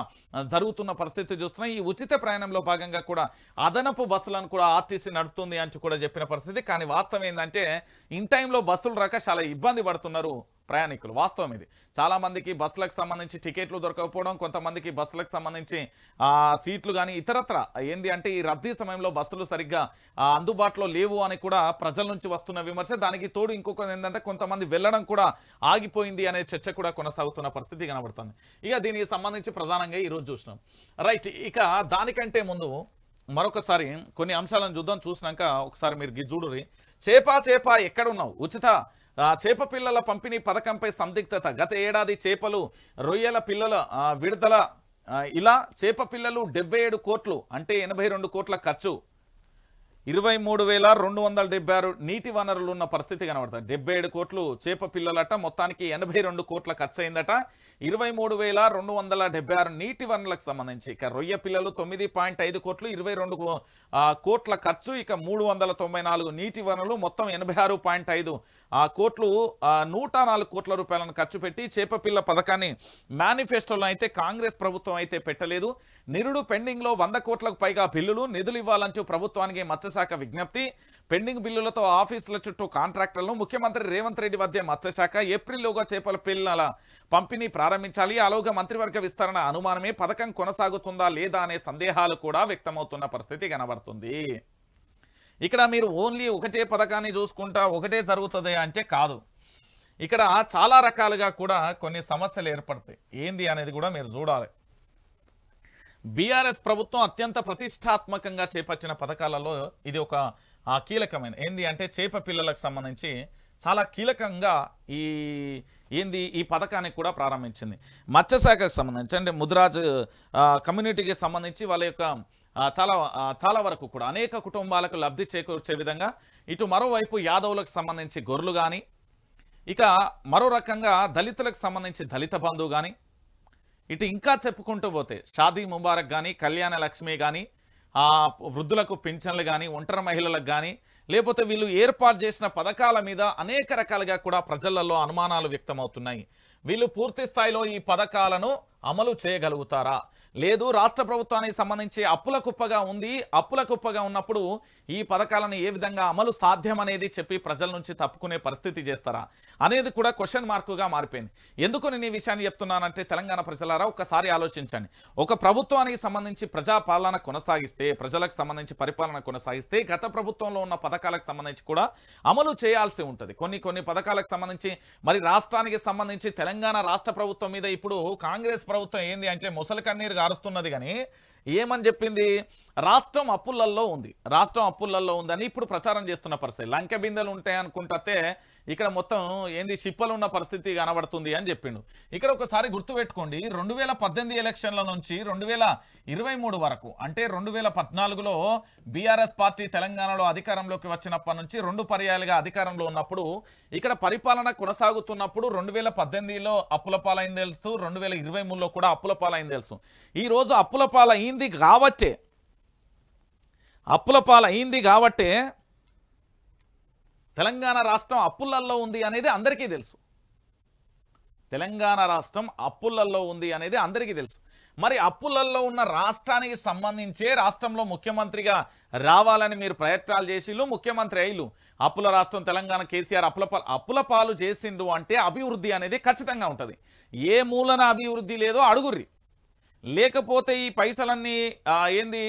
జరుగుతున్న పరిస్థితి చూస్తున్నాం. ఈ ఉచిత ప్రయాణంలో భాగంగా కూడా అదనపు బస్సులను కూడా ఆర్టీసీ నడుపుతుంది అని కూడా చెప్పిన పరిస్థితి. కానీ వాస్తవం ఏంటంటే ఇన్ టైంలో బస్సులు రాక చాలా ఇబ్బంది పడుతున్నారు ప్రయాణికులు. వాస్తవం ఇది. చాలా మందికి బస్సులకు సంబంధించి టికెట్లు దొరకకపోవడం, కొంతమందికి బస్సులకు సంబంధించి సీట్లు కానీ ఇతరత్ర ఏంది అంటే ఈ రద్దీ సమయంలో బస్సులు సరిగ్గా అందుబాటులో లేవు అని కూడా ప్రజల నుంచి వస్తున్న విమర్శ. దానికి తోడు ఇంకొక ఏంటంటే కొంతమంది వెళ్ళడం కూడా ఆగిపోయింది అనే చర్చ కూడా కొనసాగుతున్న పరిస్థితి కనబడుతుంది. ఇక దీనికి సంబంధించి ప్రధానంగా ఈరోజు చూసినాం. రైట్, ఇక దానికంటే ముందు మరొకసారి కొన్ని అంశాలను చూద్దాం. చూసినాక ఒకసారి మీరు చూడుర్రి. చేప ఎక్కడున్నావు? ఉచిత చేప పిల్లల పంపిణీ పథకంపై సందిగ్ధత. గత ఏడాది చేపలు రొయ్యల పిల్లల విడుదల, ఇలా చేప పిల్లలు 77 కోట్లు అంటే 82 కోట్ల ఖర్చు, 23,276 నీటి వనరులు ఉన్న పరిస్థితి కనబడుతుంది. 77 కోట్లు చేప పిల్లలట, మొత్తానికి 82 కోట్ల ఖర్చు అయిందట. 23,276 నీటి వనరులకు సంబంధించి ఇక రొయ్య పిల్లలు 9.5 కోట్లు, 22 కోట్ల ఖర్చు, ఇక 394 నీటి వనరులు, మొత్తం 86.5 కోట్లు, 104 కోట్ల రూపాయలను ఖర్చు పెట్టి చేప పిల్ల పథకాన్ని మేనిఫెస్టోలో అయితే కాంగ్రెస్ ప్రభుత్వం అయితే పెట్టలేదు. నిరుడు పెండింగ్ లో 100 కోట్లకు పైగా బిల్లులు, నిధులు ఇవ్వాలంటూ ప్రభుత్వానికి మత్స్యశాఖ విజ్ఞప్తి. పెండింగ్ బిల్లులతో ఆఫీసుల చుట్టూ కాంట్రాక్టర్లను ముఖ్యమంత్రి రేవంత్ రెడ్డి వద్ద మత్స్యశాఖ ఏప్రిల్లోగా చేపల పిల్లల పంపిణీ ప్రారంభించాలి. ఆలోగా మంత్రివర్గ విస్తరణ అనుమానమే, పథకం కొనసాగుతుందా లేదా అనే సందేహాలు కూడా వ్యక్తమవుతున్న పరిస్థితి కనబడుతుంది. ఇక్కడ మీరు ఓన్లీ ఒకటే పథకాన్ని చూసుకుంటా ఒకటే జరుగుతుంది అంటే కాదు. ఇక్కడ చాలా రకాలుగా కూడా కొన్ని సమస్యలు ఏర్పడతాయి. ఏంది అనేది కూడా మీరు చూడాలి. బీఆర్ఎస్ ప్రభుత్వం అత్యంత ప్రతిష్టాత్మకంగా చేపట్టిన పథకాలలో ఇది ఒక కీలకమైన ఏంది అంటే చేప పిల్లలకు సంబంధించి చాలా కీలకంగా ఈ పథకాన్ని కూడా ప్రారంభించింది. మత్స్యశాఖకు సంబంధించి అంటే ముదిరాజ్ కమ్యూనిటీకి సంబంధించి వాళ్ళ యొక్క చాలా వరకు కూడా అనేక కుటుంబాలకు లబ్ధి చేకూర్చే విధంగా ఇటు మరోవైపు యాదవులకు సంబంధించి గొర్రెలు కానీ, ఇక మరో రకంగా దళితులకు సంబంధించి దళిత బంధువు కానీ, ఇటు ఇంకా చెప్పుకుంటూ పోతే షాదీ ముబారక్ కానీ, కళ్యాణ లక్ష్మి కానీ, వృద్ధులకు పింఛన్లు కానీ, ఒంటరి మహిళలకు కానీ, లేకపోతే వీళ్ళు ఏర్పాటు చేసిన పథకాల మీద అనేక రకాలుగా కూడా ప్రజలలో అనుమానాలు వ్యక్తమవుతున్నాయి. వీళ్ళు పూర్తి స్థాయిలో ఈ పథకాలను అమలు చేయగలుగుతారా? లేదు, రాష్ట్ర ప్రభుత్వానికి సంబంధించి అప్పుల కుప్పగా ఉంది. అప్పుల కుప్పగా ఉన్నప్పుడు ఈ పథకాలను ఏ విధంగా అమలు సాధ్యం అనేది చెప్పి ప్రజల నుంచి తప్పుకునే పరిస్థితి చేస్తారా అనేది కూడా క్వశ్చన్ మార్కుగా మారిపోయింది. ఎందుకు నేను ఈ విషయాన్ని చెప్తున్నానంటే తెలంగాణ ప్రజలారా ఒక్కసారి ఆలోచించండి. ఒక ప్రభుత్వానికి సంబంధించి ప్రజాపాలన కొనసాగిస్తే, ప్రజలకు సంబంధించి పరిపాలన కొనసాగిస్తే గత ప్రభుత్వంలో ఉన్న పథకాలకు సంబంధించి కూడా అమలు చేయాల్సి ఉంటుంది. కొన్ని పథకాలకు సంబంధించి మరి రాష్ట్రానికి సంబంధించి తెలంగాణ రాష్ట్ర ప్రభుత్వం మీద ఇప్పుడు కాంగ్రెస్ ప్రభుత్వం ఏంది అంటే ముసలి కన్నీరు గారుస్తున్నది. కానీ ఏమని చెప్పింది? రాష్ట్రం అప్పులల్లో ఉంది, రాష్ట్రం అప్పులల్లో ఉందని ఇప్పుడు ప్రచారం చేస్తున్న పరిస్థితి. లంకె బిందెలు ఉంటాయి అనుకుంటే ఇక్కడ మొత్తం ఏంది షిప్పలు ఉన్న పరిస్థితి కనబడుతుంది అని చెప్పిండు. ఇక్కడ ఒకసారి గుర్తుపెట్టుకోండి, 2018 ఎలక్షన్ల నుంచి 2023 వరకు అంటే 2014లో బీఆర్ఎస్ పార్టీ తెలంగాణలో అధికారంలోకి వచ్చినప్పటి నుంచి 2 పర్యాలుగా అధికారంలో ఉన్నప్పుడు ఇక్కడ పరిపాలన కొనసాగుతున్నప్పుడు 2018లో అప్పుల పాలైంది తెలుసు, 2023లో కూడా అప్పుల పాలైంది తెలుసు. ఈ రోజు అప్పుల పాలైంది కాబట్టే తెలంగాణ రాష్ట్రం అప్పులల్లో ఉంది అనేది అందరికీ తెలుసు. తెలంగాణ రాష్ట్రం అప్పులల్లో ఉంది అనేది అందరికీ తెలుసు. మరి అప్పులల్లో ఉన్న రాష్ట్రానికి సంబంధించే రాష్ట్రంలో ముఖ్యమంత్రిగా రావాలని మీరు ప్రయత్నాలు చేసిళ్ళు, ముఖ్యమంత్రి అయ్యిళ్ళు. అప్పుల రాష్ట్రం తెలంగాణ, కేసీఆర్ అప్పుల పాలు చేసిండు అంటే అభివృద్ధి అనేది ఖచ్చితంగా ఉంటుంది. ఏ మూలన అభివృద్ధి లేదో అడుగుర్రి. లేకపోతే ఈ పైసలన్నీ ఏంది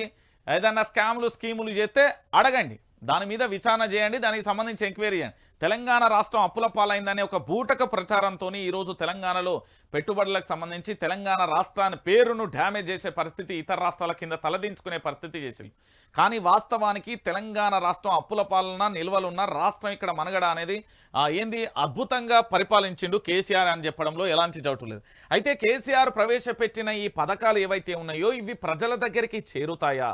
ఏదన్నా స్కీములు చేస్తే అడగండి, దాని మీద విచారణ చేయండి, దానికి సంబంధించి ఎంక్వైరీ చేయండి. తెలంగాణ రాష్ట్రం అప్పుల పాలైందనే ఒక బూటక ప్రచారంతో ఈరోజు తెలంగాణలో పెట్టుబడులకు సంబంధించి తెలంగాణ రాష్ట్రాన్ని పేరును డ్యామేజ్ చేసే పరిస్థితి, ఇతర రాష్ట్రాల కింద తలదించుకునే పరిస్థితి చేసింది. కానీ వాస్తవానికి తెలంగాణ రాష్ట్రం అప్పుల పాలన నిల్వలున్న రాష్ట్రం, ఇక్కడ మనగడ అనేది ఏంది అద్భుతంగా పరిపాలించిండు కేసీఆర్ అని చెప్పడంలో ఎలాంటి డౌట్ లేదు. అయితే కేసీఆర్ ప్రవేశపెట్టిన ఈ పథకాలు ఏవైతే ఉన్నాయో ఇవి ప్రజల దగ్గరికి చేరుతాయా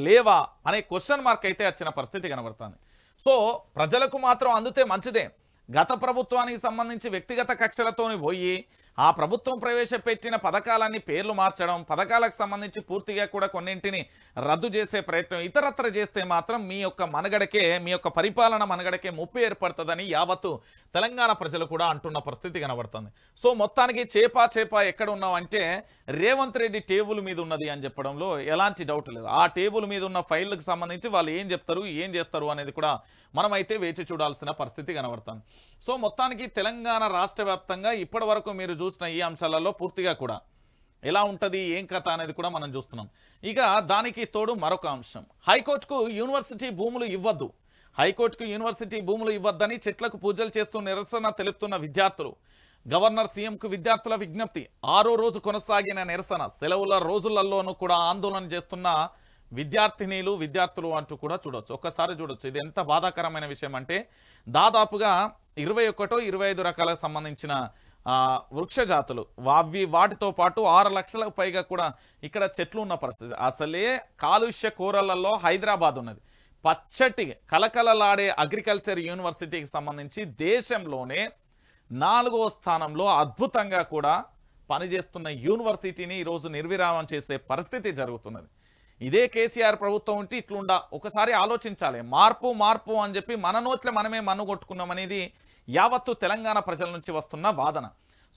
లేవా అనే క్వశ్చన్ మార్క్ అయితే వచ్చిన పరిస్థితి కనబడుతుంది. సో ప్రజలకు మాత్రం అందితే మంచిదే. గత ప్రభుత్వానికి సంబంధించి వ్యక్తిగత కక్షలతోని పోయి ఆ ప్రభుత్వం ప్రవేశపెట్టిన పథకాలన్నీ పేర్లు మార్చడం, పథకాలకు సంబంధించి పూర్తిగా కూడా కొన్నింటిని రద్దు చేసే ప్రయత్నం ఇతరత్ర చేస్తే మాత్రం మీ యొక్క మనుగడకే, మీ యొక్క పరిపాలన మనుగడకే ముప్పు ఏర్పడుతుందని యావత్తు తెలంగాణ ప్రజలు కూడా అంటున్న పరిస్థితి కనబడుతుంది. సో మొత్తానికి చేప ఎక్కడ ఉన్నామంటే రేవంత్ రెడ్డి టేబుల్ మీద ఉన్నది అని చెప్పడంలో ఎలాంటి డౌట్ లేదు. ఆ టేబుల్ మీద ఉన్న ఫైళ్ళకు సంబంధించి వాళ్ళు ఏం చెప్తారు, ఏం చేస్తారు అనేది కూడా మనమైతే వేచి చూడాల్సిన పరిస్థితి కనబడుతుంది. సో మొత్తానికి తెలంగాణ రాష్ట్ర వ్యాప్తంగా ఇప్పటి వరకు మీరు చూసిన ఈ అంశాలలో పూర్తిగా కూడా ఎలా ఉంటుంది, ఏం కథ అనేది కూడా మనం చూస్తున్నాం. ఇక దానికి తోడు మరొక అంశం, హైకోర్టుకు యూనివర్సిటీ భూములు ఇవ్వద్దు, హైకోర్టుకు యూనివర్సిటీ భూములు ఇవ్వద్దని చెట్లకు పూజలు చేస్తూ నిరసన తెలుపుతున్న విద్యార్థులు. గవర్నర్ సీఎంకు విద్యార్థుల విజ్ఞప్తి. 6వ రోజు కొనసాగిన నిరసన, సెలవుల రోజులలోనూ కూడా ఆందోళన చేస్తున్న విద్యార్థులు అంటూ కూడా చూడొచ్చు. ఒక్కసారి చూడొచ్చు ఇది ఎంత బాధాకరమైన విషయం అంటే దాదాపుగా 21, 25 రకాలకు సంబంధించిన వృక్ష జాతులు వాటితో పాటు 6 లక్షలకు పైగా కూడా ఇక్కడ చెట్లు ఉన్న పరిస్థితి. అసలే కాలుష్య కూరలలో హైదరాబాద్ ఉన్నది. పచ్చటి కలకలలాడే అగ్రికల్చర్ యూనివర్సిటీకి సంబంధించి దేశంలోనే 4వ స్థానంలో అద్భుతంగా కూడా పనిచేస్తున్న యూనివర్సిటీని ఈరోజు నిర్విరామం చేసే పరిస్థితి జరుగుతున్నది. ఇదే కేసీఆర్ ప్రభుత్వం ఉంటే ఇట్లుండా ఒకసారి ఆలోచించాలి. మార్పు అని చెప్పి మన నోట్లే మనమే మన్ను కొట్టుకున్నామనేది యావత్తు తెలంగాణ ప్రజల నుంచి వస్తున్న వాదన.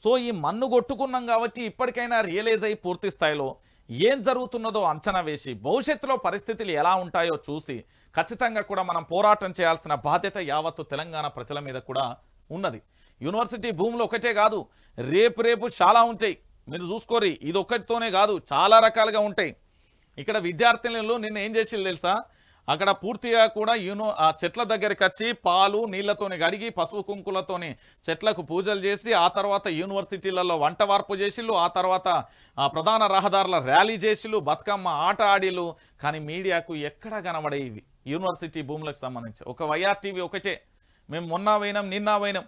సో ఈ మన్ను కొట్టుకున్నాం కాబట్టి ఇప్పటికైనా రియలైజ్ అయ్యి పూర్తి స్థాయిలో ఏం జరుగుతున్నదో అంచనా వేసి భవిష్యత్తులో పరిస్థితులు ఎలా ఉంటాయో చూసి ఖచ్చితంగా కూడా మనం పోరాటం చేయాల్సిన బాధ్యత యావత్తు తెలంగాణ ప్రజల మీద కూడా ఉన్నది. యూనివర్సిటీ భూములు ఒకటే కాదు, రేపు చాలా ఉంటాయి. మీరు చూసుకోరి, ఇది ఒక్కటితోనే కాదు, చాలా రకాలుగా ఉంటాయి. ఇక్కడ విద్యార్థినులు నిన్న ఏం చేసిళ్ళు తెలుసా, అక్కడ పూర్తిగా కూడా ఆ చెట్ల దగ్గరికి వచ్చి పాలు నీళ్లతోని గడిగి పసుపు కుంకులతోని చెట్లకు పూజలు చేసి ఆ తర్వాత యూనివర్సిటీలలో వంట వార్పు చేసిళ్ళు, ఆ తర్వాత ప్రధాన రహదారుల ర్యాలీ చేసిళ్ళు, బతుకమ్మ ఆట ఆడిళ్ళు. కానీ మీడియాకు ఎక్కడ కనబడేవి యూనివర్సిటీ భూములకు సంబంధించి ఒక వైఆర్టీవీ ఒకటే. మేము మొన్న పోయినాం, నిన్న పోయినాం.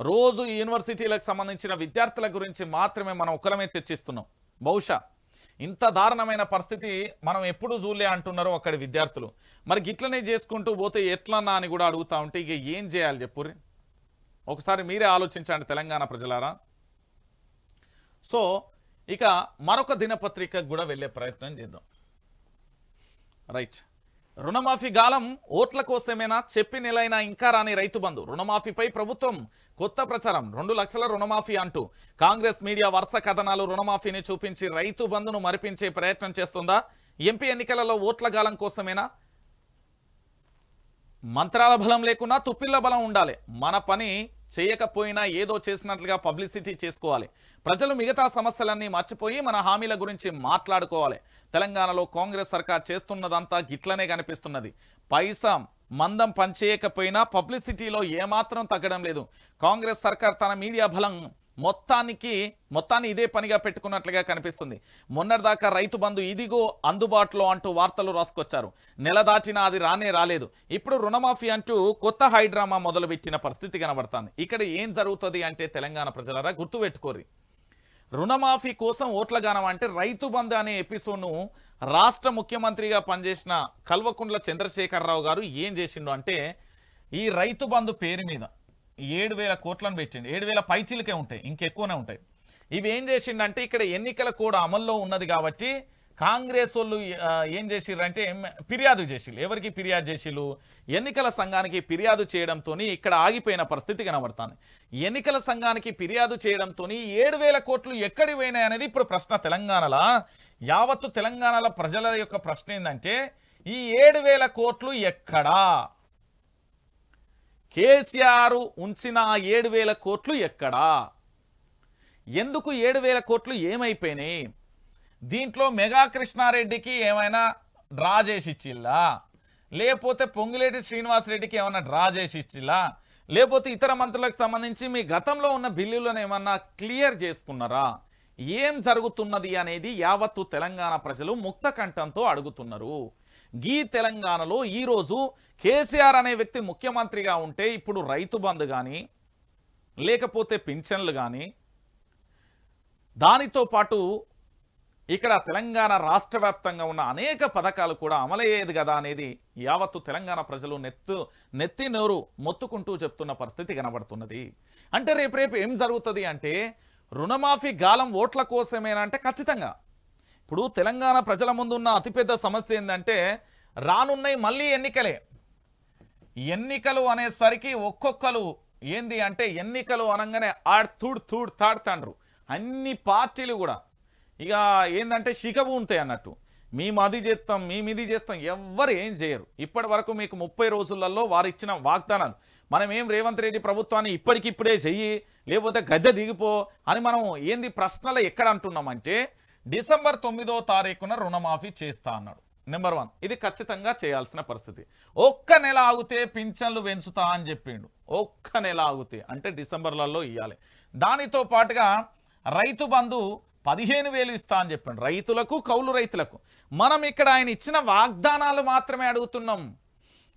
రోజు యూనివర్సిటీలకు సంబంధించిన విద్యార్థుల గురించి మాత్రమే మనం ఒక్కరమే చర్చిస్తున్నాం. బహుశా ఇంత దారుణమైన పరిస్థితి మనం ఎప్పుడు చూడలే అంటున్నారో అక్కడి విద్యార్థులు. మరి గిట్లనే చేసుకుంటూ పోతే ఎట్లన్నా అని కూడా అడుగుతా ఉంటే ఇక ఏం చేయాలి చెప్పుర్రి, ఒకసారి మీరే ఆలోచించండి తెలంగాణ ప్రజలారా. సో ఇక మరొక దినపత్రికకు కూడా వెళ్ళే ప్రయత్నం చేద్దాం. రైట్, రుణమాఫీ గాలం ఓట్ల కోసమేనా, చెప్పి నెలైనా ఇంకా రాని రైతు బంధు. రుణమాఫీపై ప్రభుత్వం కొత్త ప్రచారం, 2 లక్షల రుణమాఫీ అంటూ కాంగ్రెస్ మీడియా వరుస కథనాలు రుణమాఫీని చూపించి రైతు బంధును మరిపించే ప్రయత్నం చేస్తుందా? ఎంపీ ఎన్నికలలో ఓట్ల గాలం కోసమేనా? మంత్రాల బలం లేకున్నా తుప్పిళ్ల బలం ఉండాలి. మన పని చేయకపోయినా ఏదో చేసినట్లుగా పబ్లిసిటీ చేసుకోవాలి. ప్రజలు మిగతా సమస్యలన్నీ మర్చిపోయి మన హామీల గురించి మాట్లాడుకోవాలి. తెలంగాణలో కాంగ్రెస్ సర్కార్ చేస్తున్నదంతా గిట్లనే కనిపిస్తున్నది. పైసా మందం పనిచేయకపోయినా పబ్లిసిటీలో ఏమాత్రం తగ్గడం లేదు. కాంగ్రెస్ సర్కార్ తన మీడియా బలం మొత్తాన్ని ఇదే పనిగా పెట్టుకున్నట్లుగా కనిపిస్తుంది. మొన్నటిదాకా రైతు బంధు ఇదిగో అందుబాటులో అంటూ వార్తలు రాసుకొచ్చారు. నెల దాటినా అది రాలేదు. ఇప్పుడు రుణమాఫీ అంటూ కొత్త హైడ్రామా మొదలుపెట్టిన పరిస్థితి కనబడుతుంది. ఇక్కడ ఏం జరుగుతుంది అంటే తెలంగాణ ప్రజలారా గుర్తుపెట్టుకోరి, రుణమాఫీ కోసం ఓట్ల గానం అంటే రైతు బంధు అనే ఎపిసోడ్ను రాష్ట్ర ముఖ్యమంత్రిగా పనిచేసిన కల్వకుంట్ల చంద్రశేఖరరావు గారు ఏం చేసిండు అంటే ఈ రైతు బంధు పేరు మీద 7,000 కోట్లను పెట్టిండు. 7,000 పైచీలకే ఉంటాయి, ఇంకెక్కువనే ఉంటాయి. ఇవి ఏం చేసిండంటే ఇక్కడ ఎన్నికల కూడా అమల్లో ఉన్నది కాబట్టి కాంగ్రెస్ వాళ్ళు ఏం చేసిర్రంటే ఫిర్యాదు చేసిళ్ళు. ఎవరికి ఫిర్యాదు చేసిళ్ళు? ఎన్నికల సంఘానికి ఫిర్యాదు చేయడంతో ఇక్కడ ఆగిపోయిన పరిస్థితి కనబడుతుంది. ఎన్నికల సంఘానికి ఫిర్యాదు చేయడంతో 7,000 కోట్లు ఎక్కడికి పోయినాయి అనేది ఇప్పుడు ప్రశ్న. తెలంగాణలో యావత్తు తెలంగాణలో ప్రజల యొక్క ప్రశ్న ఏంటంటే ఈ 7,000 కోట్లు ఎక్కడా? కేసీఆర్ ఉంచిన 7,000 కోట్లు ఎక్కడా? ఎందుకు 7,000 కోట్లు ఏమైపోయినాయి? దీంట్లో మెగా కృష్ణారెడ్డికి ఏమైనా డ్రా చేసి ఇచ్చిల్లా, లేకపోతే పొంగులేటి శ్రీనివాసరెడ్డికి ఏమైనా డ్రా చేసి ఇచ్చిల్లా, లేకపోతే ఇతర మంత్రులకు సంబంధించి మీ గతంలో ఉన్న బిల్లులను ఏమన్నా క్లియర్ చేసుకున్నారా? ఏం జరుగుతున్నది అనేది యావత్తు తెలంగాణ ప్రజలు ముక్త కంఠంతో అడుగుతున్నారు. ఈ తెలంగాణలో ఈరోజు కేసీఆర్ అనే వ్యక్తి ముఖ్యమంత్రిగా ఉంటే ఇప్పుడు రైతు బంధు కానీ లేకపోతే పింఛన్లు కానీ దానితో పాటు ఇక్కడ తెలంగాణ రాష్ట్ర వ్యాప్తంగా ఉన్న అనేక పథకాలు కూడా అమలయ్యేది కదా అనేది యావత్తు తెలంగాణ ప్రజలు నెత్తి నోరు మొత్తుకుంటూ చెప్తున్న పరిస్థితి కనబడుతున్నది. అంటే రేపు ఏం జరుగుతుంది అంటే రుణమాఫీ గాలం ఓట్ల కోసమేనా అంటే ఖచ్చితంగా. ఇప్పుడు తెలంగాణ ప్రజల ముందు ఉన్న అతిపెద్ద సమస్య ఏంటంటే రానున్నాయి మళ్ళీ ఎన్నికలే. ఎన్నికలు అనేసరికి ఒక్కొక్కరు ఏంది అంటే ఎన్నికలు అనగానే తాడుతాండ్రు అన్ని పార్టీలు కూడా. ఇక ఏంటంటే శిఖబు ఉంటాయి అన్నట్టు, మేము అది చేస్తాం మేము ఇది చేస్తాం, ఎవ్వరు ఏం చేయరు. ఇప్పటి వరకు మీకు 30 రోజులలో వారు ఇచ్చిన వాగ్దానాలు, మనం ఏం రేవంత్ రెడ్డి ప్రభుత్వాన్ని ఇప్పటికిప్పుడే చెయ్యి లేకపోతే గద్దె దిగిపో అని మనం ఏంది ప్రశ్నలు ఎక్కడ అంటున్నామంటే డిసెంబర్ 9వ తారీఖున రుణమాఫీ చేస్తా అన్నాడు. నెంబర్ 1 ఇది ఖచ్చితంగా చేయాల్సిన పరిస్థితి. ఒక్క నెల ఆగితే పింఛన్లు పెంచుతా అని చెప్పిండు. ఒక్క నెల ఆగితే అంటే డిసెంబర్లలో ఇవ్వాలి. దానితో పాటుగా రైతు బంధు 15,000 ఇస్తా అని చెప్పిండు రైతులకు, కౌలు రైతులకు. మనం ఇక్కడ ఆయన ఇచ్చిన వాగ్దానాలు మాత్రమే అడుగుతున్నాం.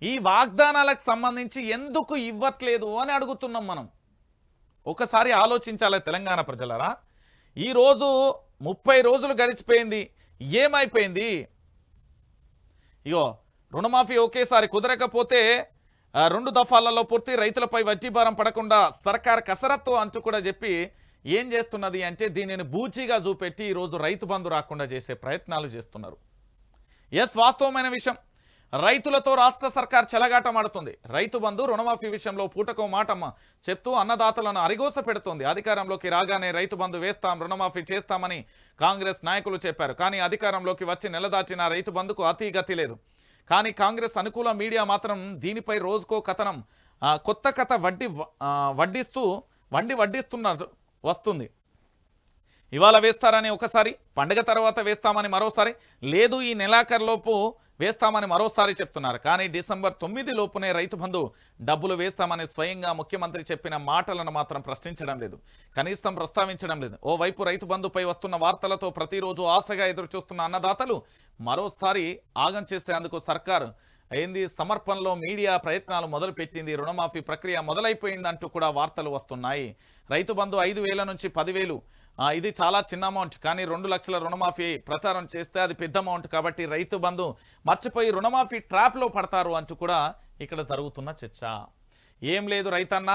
ఈ వాగ్దానాలకు సంబంధించి ఎందుకు ఇవ్వట్లేదు అని అడుగుతున్నాం మనం. ఒకసారి ఆలోచించాలి తెలంగాణ ప్రజలరా. ఈరోజు 30 రోజులు గడిచిపోయింది, ఏమైపోయింది? ఇగో రుణమాఫీ ఒకేసారి కుదరకపోతే 2 దఫాలలో పూర్తి, రైతులపై వడ్డీ భారం పడకుండా సర్కార్ కసరత్తు అంటూ కూడా చెప్పి ఏం చేస్తున్నది అంటే దీనిని బూచిగా చూపెట్టి ఈరోజు రైతు బంధు రాకుండా చేసే ప్రయత్నాలు చేస్తున్నారు. ఎస్, వాస్తవమైన విషయం. రైతులతో రాష్ట్ర సర్కార్ చెలగాటమాడుతుంది. రైతు బంధు రుణమాఫీ విషయంలో పూటకో మాటమ్మ చెప్తూ అన్నదాతలను అరిగోస పెడుతుంది. అధికారంలోకి రాగానే రైతు బంధు వేస్తాం, రుణమాఫీ చేస్తామని కాంగ్రెస్ నాయకులు చెప్పారు. కానీ అధికారంలోకి వచ్చి నెలదాచిన రైతు బంధుకు అతిగతి లేదు. కానీ కాంగ్రెస్ అనుకూల మీడియా మాత్రం దీనిపై రోజుకో కథనం, కొత్త కథ వడ్డిస్తున్నారు వస్తుంది. ఇవాళ వేస్తారని ఒకసారి, పండుగ తర్వాత వేస్తామని మరోసారి, లేదు ఈ నెలాఖరులోపు వేస్తామని మరోసారి చెప్తున్నారు. కానీ డిసెంబర్ 9 లోపునే రైతు బంధు డబ్బులు వేస్తామని స్వయంగా ముఖ్యమంత్రి చెప్పిన మాటలను మాత్రం ప్రశ్నించడం లేదు, కనీసం ప్రస్తావించడం లేదు. ఓవైపు రైతు బంధుపై వస్తున్న వార్తలతో ప్రతిరోజు ఆశగా ఎదురుచూస్తున్న అన్నదాతలు మరోసారి ఆగం చేసేందుకు సర్కారు ఏంది సమర్పణలో మీడియా ప్రయత్నాలు మొదలుపెట్టింది. రుణమాఫీ ప్రక్రియ మొదలైపోయిందంటూ కూడా వార్తలు వస్తున్నాయి. రైతు బంధు 5,000 నుంచి 10,000, ఇది చాలా చిన్న అమౌంట్. కానీ 2 లక్షల రుణమాఫీ ప్రచారం చేస్తే అది పెద్ద అమౌంట్. కాబట్టి రైతు బంధు మర్చిపోయి రుణమాఫీ ట్రాప్లో పడతారు అంటూ కూడా ఇక్కడ జరుగుతున్న చర్చ. ఏం లేదు రైతన్న,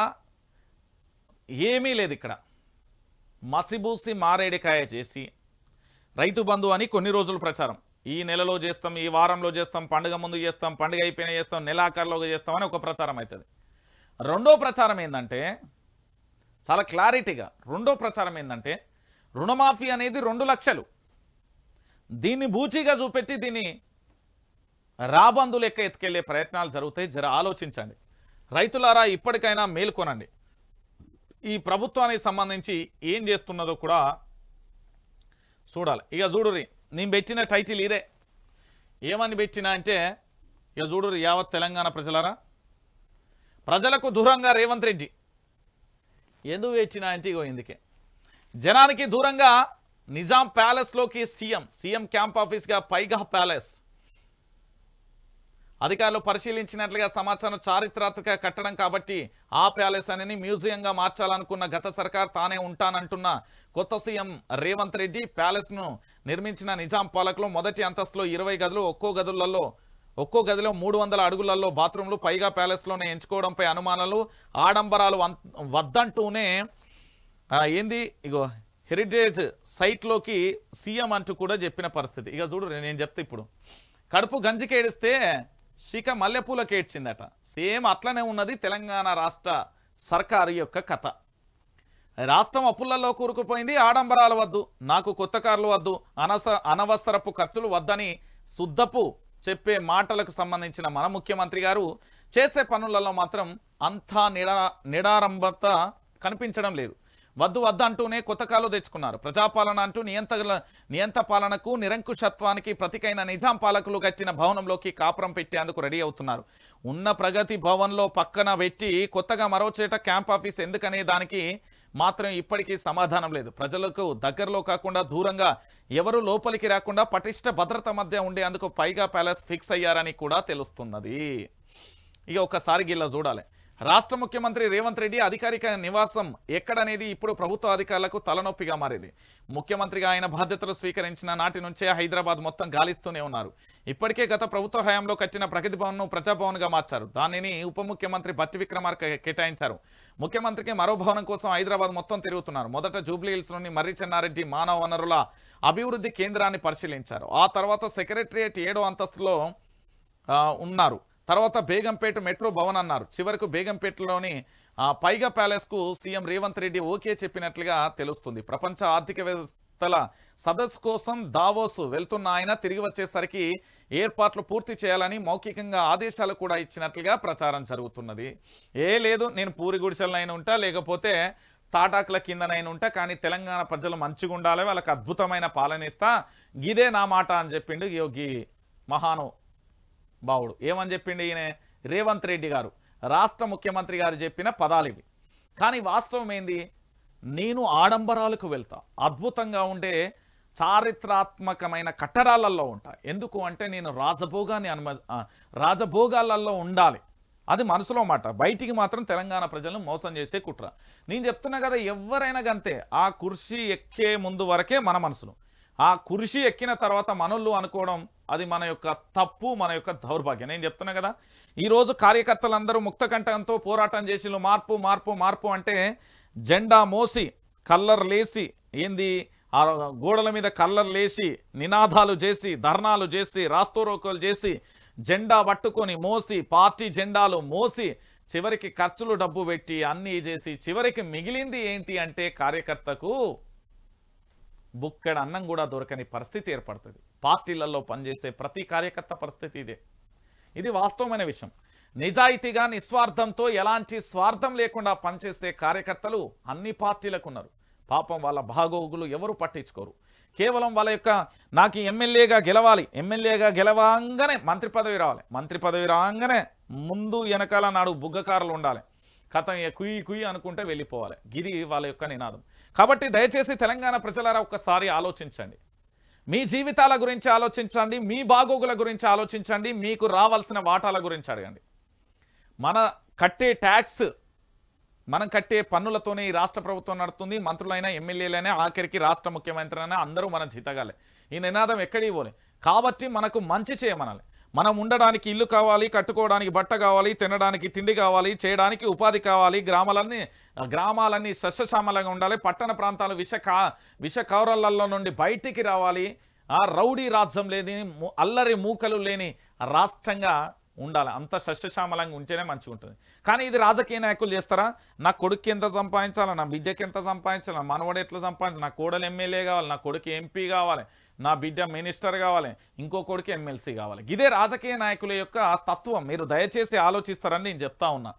ఏమీ లేదు. ఇక్కడ మసిబూసి మారేడికాయ చేసి రైతు బంధు అని కొన్ని రోజులు ప్రచారం, ఈ నెలలో చేస్తాం, ఈ వారంలో చేస్తాం, పండుగ ముందు చేస్తాం, పండుగ అయిపోయినా చేస్తాం, నెలాఖరులోగా చేస్తామని ఒక ప్రచారం అవుతుంది. రెండో ప్రచారం ఏంటంటే చాలా క్లారిటీగా, రెండో ప్రచారం ఏంటంటే రుణమాఫీ అనేది 2 లక్షలు, దీన్ని బూచిగా చూపెట్టి దీన్ని రాబందు లెక్క ఎత్తుకెళ్లే ప్రయత్నాలు జరుగుతాయి. జర ఆలోచించండి రైతులారా, ఇప్పటికైనా మేల్కొనండి. ఈ ప్రభుత్వానికి సంబంధించి ఏం చేస్తున్నదో కూడా చూడాలి. ఇక చూడురి, నేను పెట్టిన టైటిల్ ఇదే. ఏమని పెట్టినా అంటే ఇక చూడురి యావత్ తెలంగాణ ప్రజలారా, ప్రజలకు దూరంగా రేవంత్ రెడ్డి. ఎందుకు పెట్టినా అంటే ఇగో ఇందుకే, జనానికి దూరంగా నిజాం ప్యాలెస్లోకి సీఎం క్యాంప్ ఆఫీస్గా పైగా ప్యాలెస్. అధికారులు పరిశీలించినట్లుగా సమాచారం చారిత్రాత్మక కట్టడం కాబట్టి ఆ ప్యాలెస్ అని మ్యూజియంగా మార్చాలనుకున్న గత సర్కార్ తానే ఉంటానంటున్న కొత్త సీఎం రేవంత్ రెడ్డి ప్యాలెస్ను నిర్మించిన నిజాం పాలకులు మొదటి అంతస్తులో 20 గదులు, ఒక్కో గదిలో 300 అడుగులలో బాత్రూంలు, పైగా ప్యాలెస్లోనే ఎంచుకోవడంపై అనుమానాలు, ఆడంబరాలు వద్దంటూనే ఏంది ఇగో హెరిటేజ్ సైట్లోకి సీఎం అంటూ కూడా చెప్పిన పరిస్థితి. ఇక చూడు, నేను చెప్తే ఇప్పుడు కడుపు గంజికేడిస్తే శిఖ మల్లెపూలకి ఏడ్చిందట. సేమ్ అట్లనే ఉన్నది తెలంగాణ రాష్ట్ర సర్కారు యొక్క కథ. రాష్ట్రం అప్పులలో కూరుకుపోయింది. ఆడంబరాలు వద్దు, నాకు కొత్త కార్లు వద్దు, అనవసరపు ఖర్చులు వద్దని శుద్ధపు చెప్పే మాటలకు సంబంధించిన మన ముఖ్యమంత్రి గారు చేసే పనులలో మాత్రం అంతా నిడారంభత కనిపించడం లేదు. వద్దు అంటూనే కొత్త కాలు తెచ్చుకున్నారు. ప్రజాపాలన అంటూ నియంత పాలనకు నిరంకుశత్వానికి ప్రతికైన నిజాం పాలకులు కట్టిన భవనంలోకి కాపురం పెట్టేందుకు రెడీ అవుతున్నారు. ఉన్న ప్రగతి భవన్లో పక్కన పెట్టి కొత్తగా మరో చేట క్యాంప్ ఆఫీస్ ఎందుకనే దానికి మాత్రం ఇప్పటికీ సమాధానం లేదు. ప్రజలకు దగ్గరలో కాకుండా దూరంగా, ఎవరు లోపలికి రాకుండా పటిష్ట భద్రత మధ్య ఉండేందుకు పైగా ప్యాలెస్ ఫిక్స్ అయ్యారని కూడా తెలుస్తున్నది. ఇక ఒక్కసారి గిల్ల చూడాలి. రాష్ట్ర ముఖ్యమంత్రి రేవంత్ రెడ్డి అధికారిక నివాసం ఎక్కడనేది ఇప్పుడు ప్రభుత్వ అధికారులకు తలనొప్పిగా మారింది. ముఖ్యమంత్రిగా ఆయన బాధ్యతలు స్వీకరించిన నాటి నుంచే హైదరాబాద్ మొత్తం గాలిస్తూనే ఉన్నారు. ఇప్పటికే గత ప్రభుత్వ హయాంలో కట్టిన ప్రగతి భవన్ను ప్రజాభవన్గా మార్చారు. దానిని ఉప ముఖ్యమంత్రి భట్టి విక్రమార్క కేటాయించారు. ముఖ్యమంత్రికి మరో భవనం కోసం హైదరాబాద్ మొత్తం తిరుగుతున్నారు. మొదట జూబ్లీహిల్స్లోని మర్రి చెన్నారెడ్డి మానవ వనరుల అభివృద్ధి కేంద్రాన్ని పరిశీలించారు. ఆ తర్వాత సెక్రటరియట్ 7వ అంతస్తులో ఉన్నారు. తర్వాత బేగంపేట మెట్రో భవన్ అన్నారు. చివరకు బేగంపేటలోని పైగా ప్యాలెస్కు సీఎం రేవంత్ రెడ్డి ఓకే చెప్పినట్లుగా తెలుస్తుంది. ప్రపంచ ఆర్థికవేత్తల సదస్సు కోసం దావోస్ వెళ్తున్న ఆయన తిరిగి వచ్చేసరికి ఏర్పాట్లు పూర్తి చేయాలని మౌఖికంగా ఆదేశాలు కూడా ఇచ్చినట్లుగా ప్రచారం జరుగుతున్నది. లేదు నేను పూరి గుడిసెలనైనా ఉంటా, లేకపోతే తాటాకుల కిందనైనా ఉంటా, కానీ తెలంగాణ ప్రజలు మంచిగా ఉండాలి, వాళ్ళకి అద్భుతమైన పాలన ఇస్తా, గిదే నా మాట అని చెప్పిండు యోగి మహాను బావుడు. ఏమని చెప్పిండు ఈయన రేవంత్ రెడ్డి గారు, రాష్ట్ర ముఖ్యమంత్రి గారు చెప్పిన పదాలు ఇవి. కానీ వాస్తవం ఏంది, నేను ఆడంబరాలకు వెళ్తా, అద్భుతంగా ఉండే చారిత్రాత్మకమైన కట్టడాలలో ఉంటా. ఎందుకు అంటే నేను రాజభోగాలలో ఉండాలి. అది మనసులో మాట, బయటికి మాత్రం తెలంగాణ ప్రజలను మోసం చేసే కుట్ర. నేను చెప్తున్నా కదా, ఎవరైనా గంతే. ఆ కుర్చీ ఎక్కే ముందు వరకే మన మనసులు, ఆ కుర్చీ ఎక్కిన తర్వాత మనోళ్ళు అనుకోవడం అది మన యొక్క తప్పు, మన యొక్క దౌర్భాగ్యం. నేను చెప్తున్నా కదా, ఈరోజు కార్యకర్తలందరూ ముక్తకంఠంతో పోరాటం చేసి మార్పు మార్పు మార్పు అంటే జెండా మోసి కల్లర్ లేసి ఏంది ఆ గోడల మీద కల్లర్ లేసి నినాదాలు చేసి ధర్నాలు చేసి రాస్తోరోకోలు చేసి జెండా పట్టుకొని మోసి పార్టీ జెండాలు మోసి చివరికి ఖర్చులు డబ్బు పెట్టి అన్నీ చేసి చివరికి మిగిలింది ఏంటి అంటే కార్యకర్తకు బుక్కెడ అన్నం కూడా దొరకని పరిస్థితి ఏర్పడుతుంది. పార్టీలలో పనిచేసే ప్రతి కార్యకర్త పరిస్థితి ఇదే. ఇది వాస్తవమైన విషయం. నిజాయితీగా నిస్వార్థంతో ఎలాంటి స్వార్థం లేకుండా పనిచేసే కార్యకర్తలు అన్ని పార్టీలకు ఉన్నారు. పాపం వాళ్ళ బాగోగులు ఎవరు పట్టించుకోరు. కేవలం వాళ్ళ యొక్క నాకు ఎమ్మెల్యేగా గెలవాలి, ఎమ్మెల్యేగా గెలవంగానే మంత్రి పదవి రావాలి, మంత్రి పదవి రాగానే ముందు వెనకాల నాడు బుగ్గకారులు ఉండాలి, కథం కుయ్యి కుయ్యి అనుకుంటే వెళ్ళిపోవాలి. ఇది వాళ్ళ యొక్క నినాదం. కాబట్టి దయచేసి తెలంగాణ ప్రజలారా ఒక్కసారి ఆలోచించండి. మీ జీవితాల గురించి ఆలోచించండి, మీ బాగోగుల గురించి ఆలోచించండి, మీకు రావాల్సిన వాటాల గురించి అడగండి. మన కట్టే ట్యాక్స్, మనం కట్టే పన్నులతోనే ఈ రాష్ట్ర ప్రభుత్వం నడుస్తుంది. మంత్రులైనా ఎమ్మెల్యేలైనా ఆఖరికి రాష్ట్ర ముఖ్యమంత్రి అయినా అందరూ మన జీతగాలే. ఈ నినాదం ఎక్కడికి పోలే. కాబట్టి మనకు మంచి చేయమనాలి. మనం ఉండడానికి ఇల్లు కావాలి, కట్టుకోవడానికి బట్ట కావాలి, తినడానికి తిండి కావాలి, చేయడానికి ఉపాధి కావాలి, గ్రామాలన్నీ సస్యశ్యామలంగా ఉండాలి, పట్టణ ప్రాంతాలు విష కౌరలలో నుండి బయటికి రావాలి, ఆ రౌడీ రాజ్యం లేని అల్లరి మూకలు లేని రాష్ట్రంగా ఉండాలి. అంత సస్యశ్యామలంగా ఉంటేనే మంచిగా ఉంటుంది. కానీ ఇది రాజకీయ నాయకులు చేస్తారా? నా కొడుకు ఎంత సంపాదించాలి, నా బిడ్డకి ఎంత సంపాదించాలి, నా మనవడు ఎట్లా సంపాదించాలి, నా కోడలు ఎమ్మెల్యే కావాలి, నా కొడుకు ఎంపీ కావాలి, నా బిడ్డ మినిస్టర్ కావాలి, ఇంకో కొడుకు ఎమ్మెల్సీ కావాలి. ఇదే రాజకీయ నాయకుల యొక్క తత్వం. మీరు దయచేసి ఆలోచిస్తారని నేను చెప్తా ఉన్నా.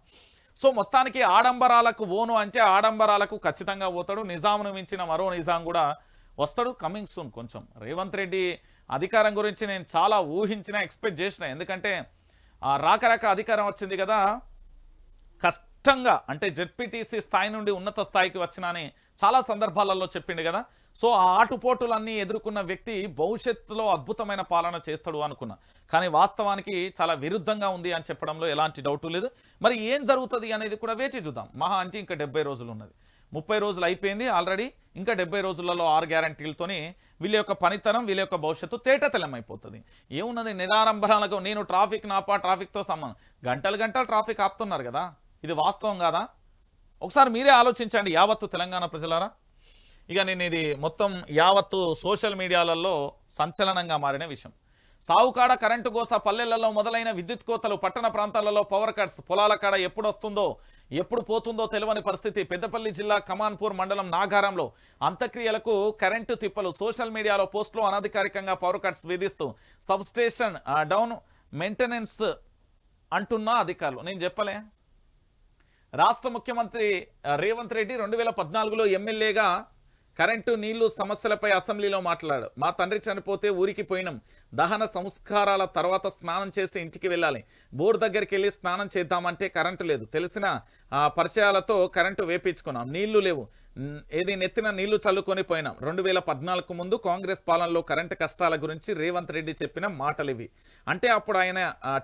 సో మొత్తానికి ఆడంబరాలకు ఓను అంటే ఆడంబరాలకు ఖచ్చితంగా పోతాడు. నిజామును మించిన మరో నిజాం కూడా వస్తాడు. Coming soon. కొంచెం రేవంత్ రెడ్డి అధికారం గురించి నేను చాలా ఊహించిన, ఎక్స్పెక్ట్ చేసిన. ఎందుకంటే రాక అధికారం వచ్చింది కదా, కష్టంగా అంటే జెడ్పీటీసీ స్థాయి నుండి ఉన్నత స్థాయికి వచ్చినాని చాలా సందర్భాలలో చెప్పిండు కదా. సో ఆ ఆటుపోటులన్నీ ఎదుర్కొన్న వ్యక్తి భవిష్యత్తులో అద్భుతమైన పాలన చేస్తాడు అనుకున్నా. కానీ వాస్తవానికి చాలా విరుద్ధంగా ఉంది అని చెప్పడంలో ఎలాంటి డౌటు లేదు. మరి ఏం జరుగుతుంది అనేది కూడా వేచి చూద్దాం. మహా అంటే ఇంకా 70 రోజులు ఉన్నది. 30 రోజులు అయిపోయింది ఆల్రెడీ. ఇంకా 70 రోజులలో 6 గ్యారంటీలతోని వీళ్ళ యొక్క పనితనం, వీళ్ళ యొక్క భవిష్యత్తు తేటతెల్లమైపోతుంది. ఏమున్నది నిరాడంబరాలకు నేను ట్రాఫిక్ నాపా, ట్రాఫిక్తో సంబంధం, గంటలు ట్రాఫిక్ ఆపుతున్నారు కదా, ఇది వాస్తవం కాదా? ఒకసారి మీరే ఆలోచించండి యావత్తు తెలంగాణ ప్రజలారా. ఇక నేను ఇది మొత్తం యావత్తు సోషల్ మీడియాలలో సంచలనంగా మారిన విషయం. సావుకాడ కరెంటు గోస, పల్లెలలో మొదలైన విద్యుత్ కోతలు, పట్టణ ప్రాంతాలలో పవర్ కట్స్, పొలాల కాడ ఎప్పుడు వస్తుందో ఎప్పుడు పోతుందో తెలియని పరిస్థితి. పెద్దపల్లి జిల్లా కమాన్పూర్ మండలం నాగారంలో అంత్యక్రియలకు కరెంటు తిప్పలు. సోషల్ మీడియాలో పోస్టులు అనధికారికంగా పవర్ కట్స్ విధిస్తూ సబ్స్టేషన్ డౌన్ మెయింటెనెన్స్ అంటున్న అధికారులు. నేను చెప్పలే, రాష్ట్ర ముఖ్యమంత్రి రేవంత్ రెడ్డి 2014లో ఎమ్మెల్యేగా కరెంటు నీళ్లు సమస్యలపై అసెంబ్లీలో మాట్లాడాడు. మా తండ్రి చనిపోతే ఊరికి పోయినాం, దహన సంస్కారాల తర్వాత స్నానం చేసి ఇంటికి వెళ్ళాలి, బోర్ దగ్గరికి వెళ్ళి స్నానం చేద్దామంటే కరెంటు లేదు, తెలిసిన పరిచయాలతో కరెంటు వేపించుకున్నాం, నీళ్లు లేవు, ఏది నెత్తిన నీళ్లు చల్లుకొని పోయినాం. 2014 ముందు కాంగ్రెస్ పాలనలో కరెంటు కష్టాల గురించి రేవంత్ రెడ్డి చెప్పిన మాటలు ఇవి. అంటే అప్పుడు ఆయన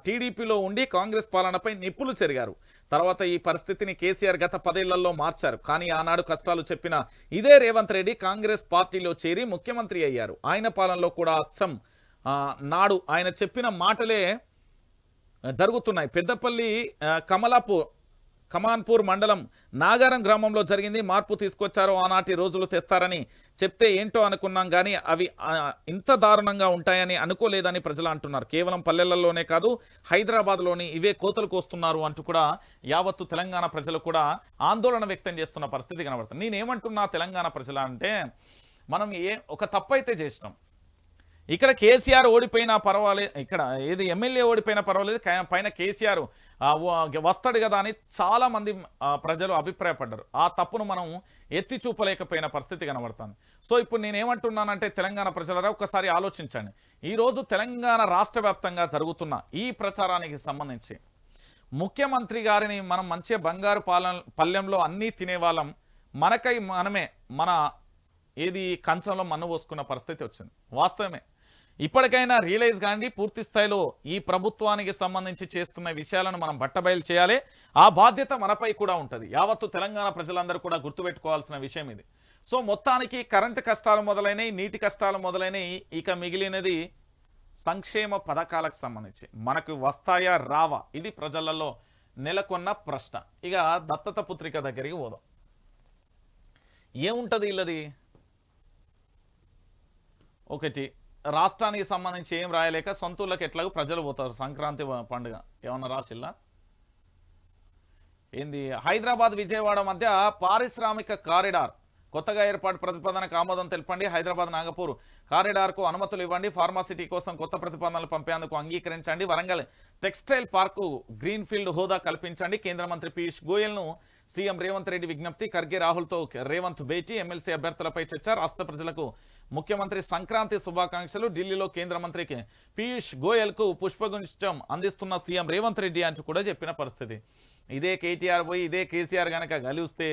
టీడీపీలో ఉండి కాంగ్రెస్ పాలనపై నిప్పులు చెరిగారు. తర్వాత ఈ పరిస్థితిని కేసీఆర్ గత 10 ఏళ్లలో మార్చారు. కానీ ఆనాడు కష్టాలు చెప్పిన ఇదే రేవంత్ రెడ్డి కాంగ్రెస్ పార్టీలో చేరి ముఖ్యమంత్రి అయ్యారు. ఆయన పాలనలో కూడా అచ్చం నాడు ఆయన చెప్పిన మాటలే జరుగుతున్నాయి. పెద్దపల్లి కమాన్పూర్ మండలం నాగారం గ్రామంలో జరిగింది. మార్పు తీసుకొచ్చారో ఆనాటి రోజులు తెస్తారని చెప్తే ఏంటో అనుకున్నాం కానీ అవి ఇంత దారుణంగా ఉంటాయని అనుకోలేదని ప్రజలు అంటున్నారు. కేవలం పల్లెలలోనే కాదు హైదరాబాద్లోని ఇవే కోతలకు వస్తున్నారు అంటూ కూడా యావత్తు తెలంగాణ ప్రజలు కూడా ఆందోళన వ్యక్తం చేస్తున్న పరిస్థితి కనబడుతుంది. నేనేమంటున్నా తెలంగాణ ప్రజలు అంటే, మనం ఒక తప్పు అయితే చేసినాం. ఇక్కడ కేసీఆర్ ఓడిపోయినా పర్వాలేదు, ఇక్కడ ఏది ఎమ్మెల్యే ఓడిపోయినా పర్వాలేదు, పైన కేసీఆర్ వస్తాడు కదా అని చాలా మంది ప్రజలు అభిప్రాయపడ్డారు. ఆ తప్పును మనం ఎత్తి చూపలేకపోయిన పరిస్థితి కనబడుతుంది. సో ఇప్పుడు నేనేమంటున్నానంటే తెలంగాణ ప్రజలరా ఒకసారి ఆలోచించండి. ఈరోజు తెలంగాణ రాష్ట్ర వ్యాప్తంగా జరుగుతున్న ఈ ప్రచారానికి సంబంధించి ముఖ్యమంత్రి గారిని మనం మంచిగా బంగారు పల్లెంలో అన్నీ తినేవాళ్ళం, మనకై మనమే మన ఏది కంచంలో మన్ను పోసుకున్న పరిస్థితి వచ్చింది. వాస్తవమే. ఇప్పటికైనా రియలైజ్ కాండి, పూర్తి స్థాయిలో ఈ ప్రభుత్వానికి సంబంధించి చేస్తున్న విషయాలను మనం బట్టబయలు చేయాలి. ఆ బాధ్యత మనపై కూడా ఉంటుంది. యావత్తు తెలంగాణ ప్రజలందరూ కూడా గుర్తుపెట్టుకోవాల్సిన విషయం ఇది. సో మొత్తానికి కరెంటు కష్టాలు మొదలైనవి, నీటి కష్టాలు మొదలైనవి, ఇక మిగిలినది సంక్షేమ పథకాలకు సంబంధించి మనకు వస్తాయా రావా, ఇది ప్రజలలో నెలకొన్న ప్రశ్న. ఇక దత్తత పుత్రిక దగ్గరికి పోదాం. ఏముంటుంది ఇల్లది? ఒకటి, రాష్ట్రానికి సంబంధించి ఏం రాయలేక సొంతూళ్ళకి ఎట్లాగో ప్రజలు పోతారు సంక్రాంతి పండుగ. ఏమన్నా రాసిల్లా ఏంది? హైదరాబాద్ విజయవాడ మధ్య పారిశ్రామిక కారిడార్ కొత్తగా ఏర్పాటు ప్రతిపాదనకు ఆమోదం తెలపండి. హైదరాబాద్ నాగపూర్ కారిడార్కు అనుమతులు ఇవ్వండి. ఫార్మాసిటీ కోసం కొత్త ప్రతిపాదనలు పంపేందుకు అంగీకరించండి. వరంగల్ టెక్స్టైల్ పార్కు గ్రీన్ఫీల్డ్ హోదా కల్పించండి. కేంద్ర మంత్రి పీయూష్ గోయల్ను సీఎం రేవంత్ రెడ్డి విజ్ఞప్తి. ఖర్గే రాహుల్తో రేవంత్ భేటీ. ఎమ్మెల్సీ అభ్యర్థులపై చర్చ. రాష్ట్ర ప్రజలకు ముఖ్యమంత్రి సంక్రాంతి శుభాకాంక్షలు. ఢిల్లీలో కేంద్ర మంత్రికి పీయూష్ గోయల్కు పుష్పగుచ్చం అందిస్తున్న సీఎం రేవంత్ రెడ్డి అంటూ కూడా చెప్పిన పరిస్థితి. ఇదే కేటీఆర్ పోయి ఇదే కేసీఆర్ గనక కలిస్తే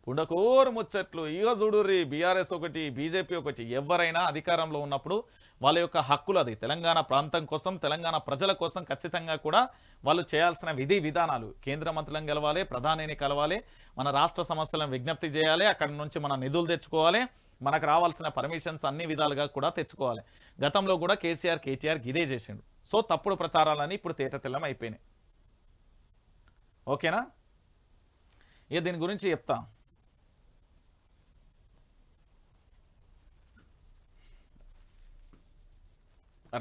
పుండకోరు ముచ్చట్లు. ఇక చూడుర్రి, బీఆర్ఎస్ ఒకటి, బీజేపీ ఒకటి, ఎవరైనా అధికారంలో ఉన్నప్పుడు వాళ్ళ యొక్క హక్కులు అది. తెలంగాణ ప్రాంతం కోసం, తెలంగాణ ప్రజల కోసం ఖచ్చితంగా కూడా వాళ్ళు చేయాల్సిన విధి విధానాలు. కేంద్ర మంత్రులను కలవాలి, ప్రధానిని కలవాలి, మన రాష్ట్ర సమస్యలను విజ్ఞప్తి చేయాలి, అక్కడి నుంచి మన నిధులు తెచ్చుకోవాలి, మనకు రావాల్సిన పర్మిషన్స్ అన్ని విధాలుగా కూడా తెచ్చుకోవాలి. గతంలో కూడా కేసీఆర్ కేటీఆర్ ఇదే చేసిండు. సో తప్పుడు ప్రచారాలని ఇప్పుడు తేటతెల్లం అయిపోయినాయి. ఓకేనా? ఇక దీని గురించి చెప్తా.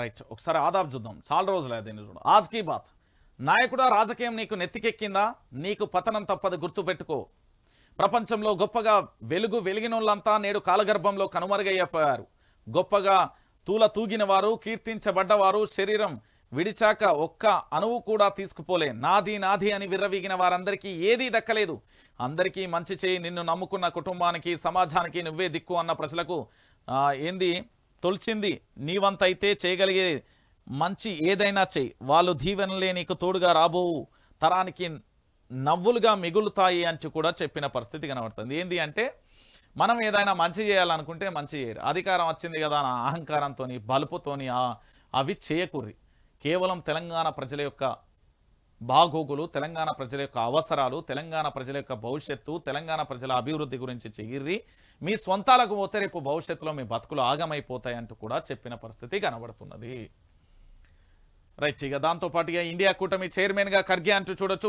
రైట్, ఒకసారి ఆదాబ్ చూద్దాం. చాలా రోజులే దీన్ని చూడ. ఆజ్ కీ బాత్. నాయకుడా, రాజకీయం నీకు నెత్తికెక్కిందా? నీకు పతనం తప్పదు, గుర్తుపెట్టుకో. ప్రపంచంలో గొప్పగా వెలిగినోళ్ళంతా నేడు కాలగర్భంలో కనుమరుగయ్యారు. గొప్పగా తూగిన వారు, కీర్తించబడ్డవారు శరీరం విడిచాక ఒక్క అణువు కూడా తీసుకుపోలే. నాది నాది అని విర్రవీగిన వారందరికీ ఏదీ దక్కలేదు. అందరికీ మంచి చేయి, నిన్ను నమ్ముకున్న కుటుంబానికి, సమాజానికి నువ్వే దిక్కు అన్న ప్రజలకు ఏంది తొలిచింది. నీవంతైతే చేయగలిగే మంచి ఏదైనా చెయ్యి. వాళ్ళు దీవెనలే నీకు తోడుగా రాబోవు తరానికి నవ్వులుగా మిగులుతాయి అంటూ కూడా చెప్పిన పరిస్థితి కనబడుతుంది. ఏంది అంటే, మనం ఏదైనా మంచి చేయాలనుకుంటే మంచి చేయరు. అధికారం వచ్చింది కదా అన్న అహంకారంతో, బలుపుతోని అవి చేయకుర్రి. కేవలం తెలంగాణ ప్రజల యొక్క బాగోగులు, తెలంగాణ ప్రజల యొక్క అవసరాలు, తెలంగాణ ప్రజల యొక్క భవిష్యత్తు, తెలంగాణ ప్రజల అభివృద్ధి గురించి చెయ్యిర్రి. మీ స్వంతాలకు పోతే రేపు భవిష్యత్తులో మీ బతుకులు ఆగమైపోతాయంటూ కూడా చెప్పిన పరిస్థితి కనబడుతున్నది. రైట్, ఇక దాంతోపాటుగా ఇండియా కూటమి చైర్మన్గా ఖర్గే అంటూ చూడొచ్చు.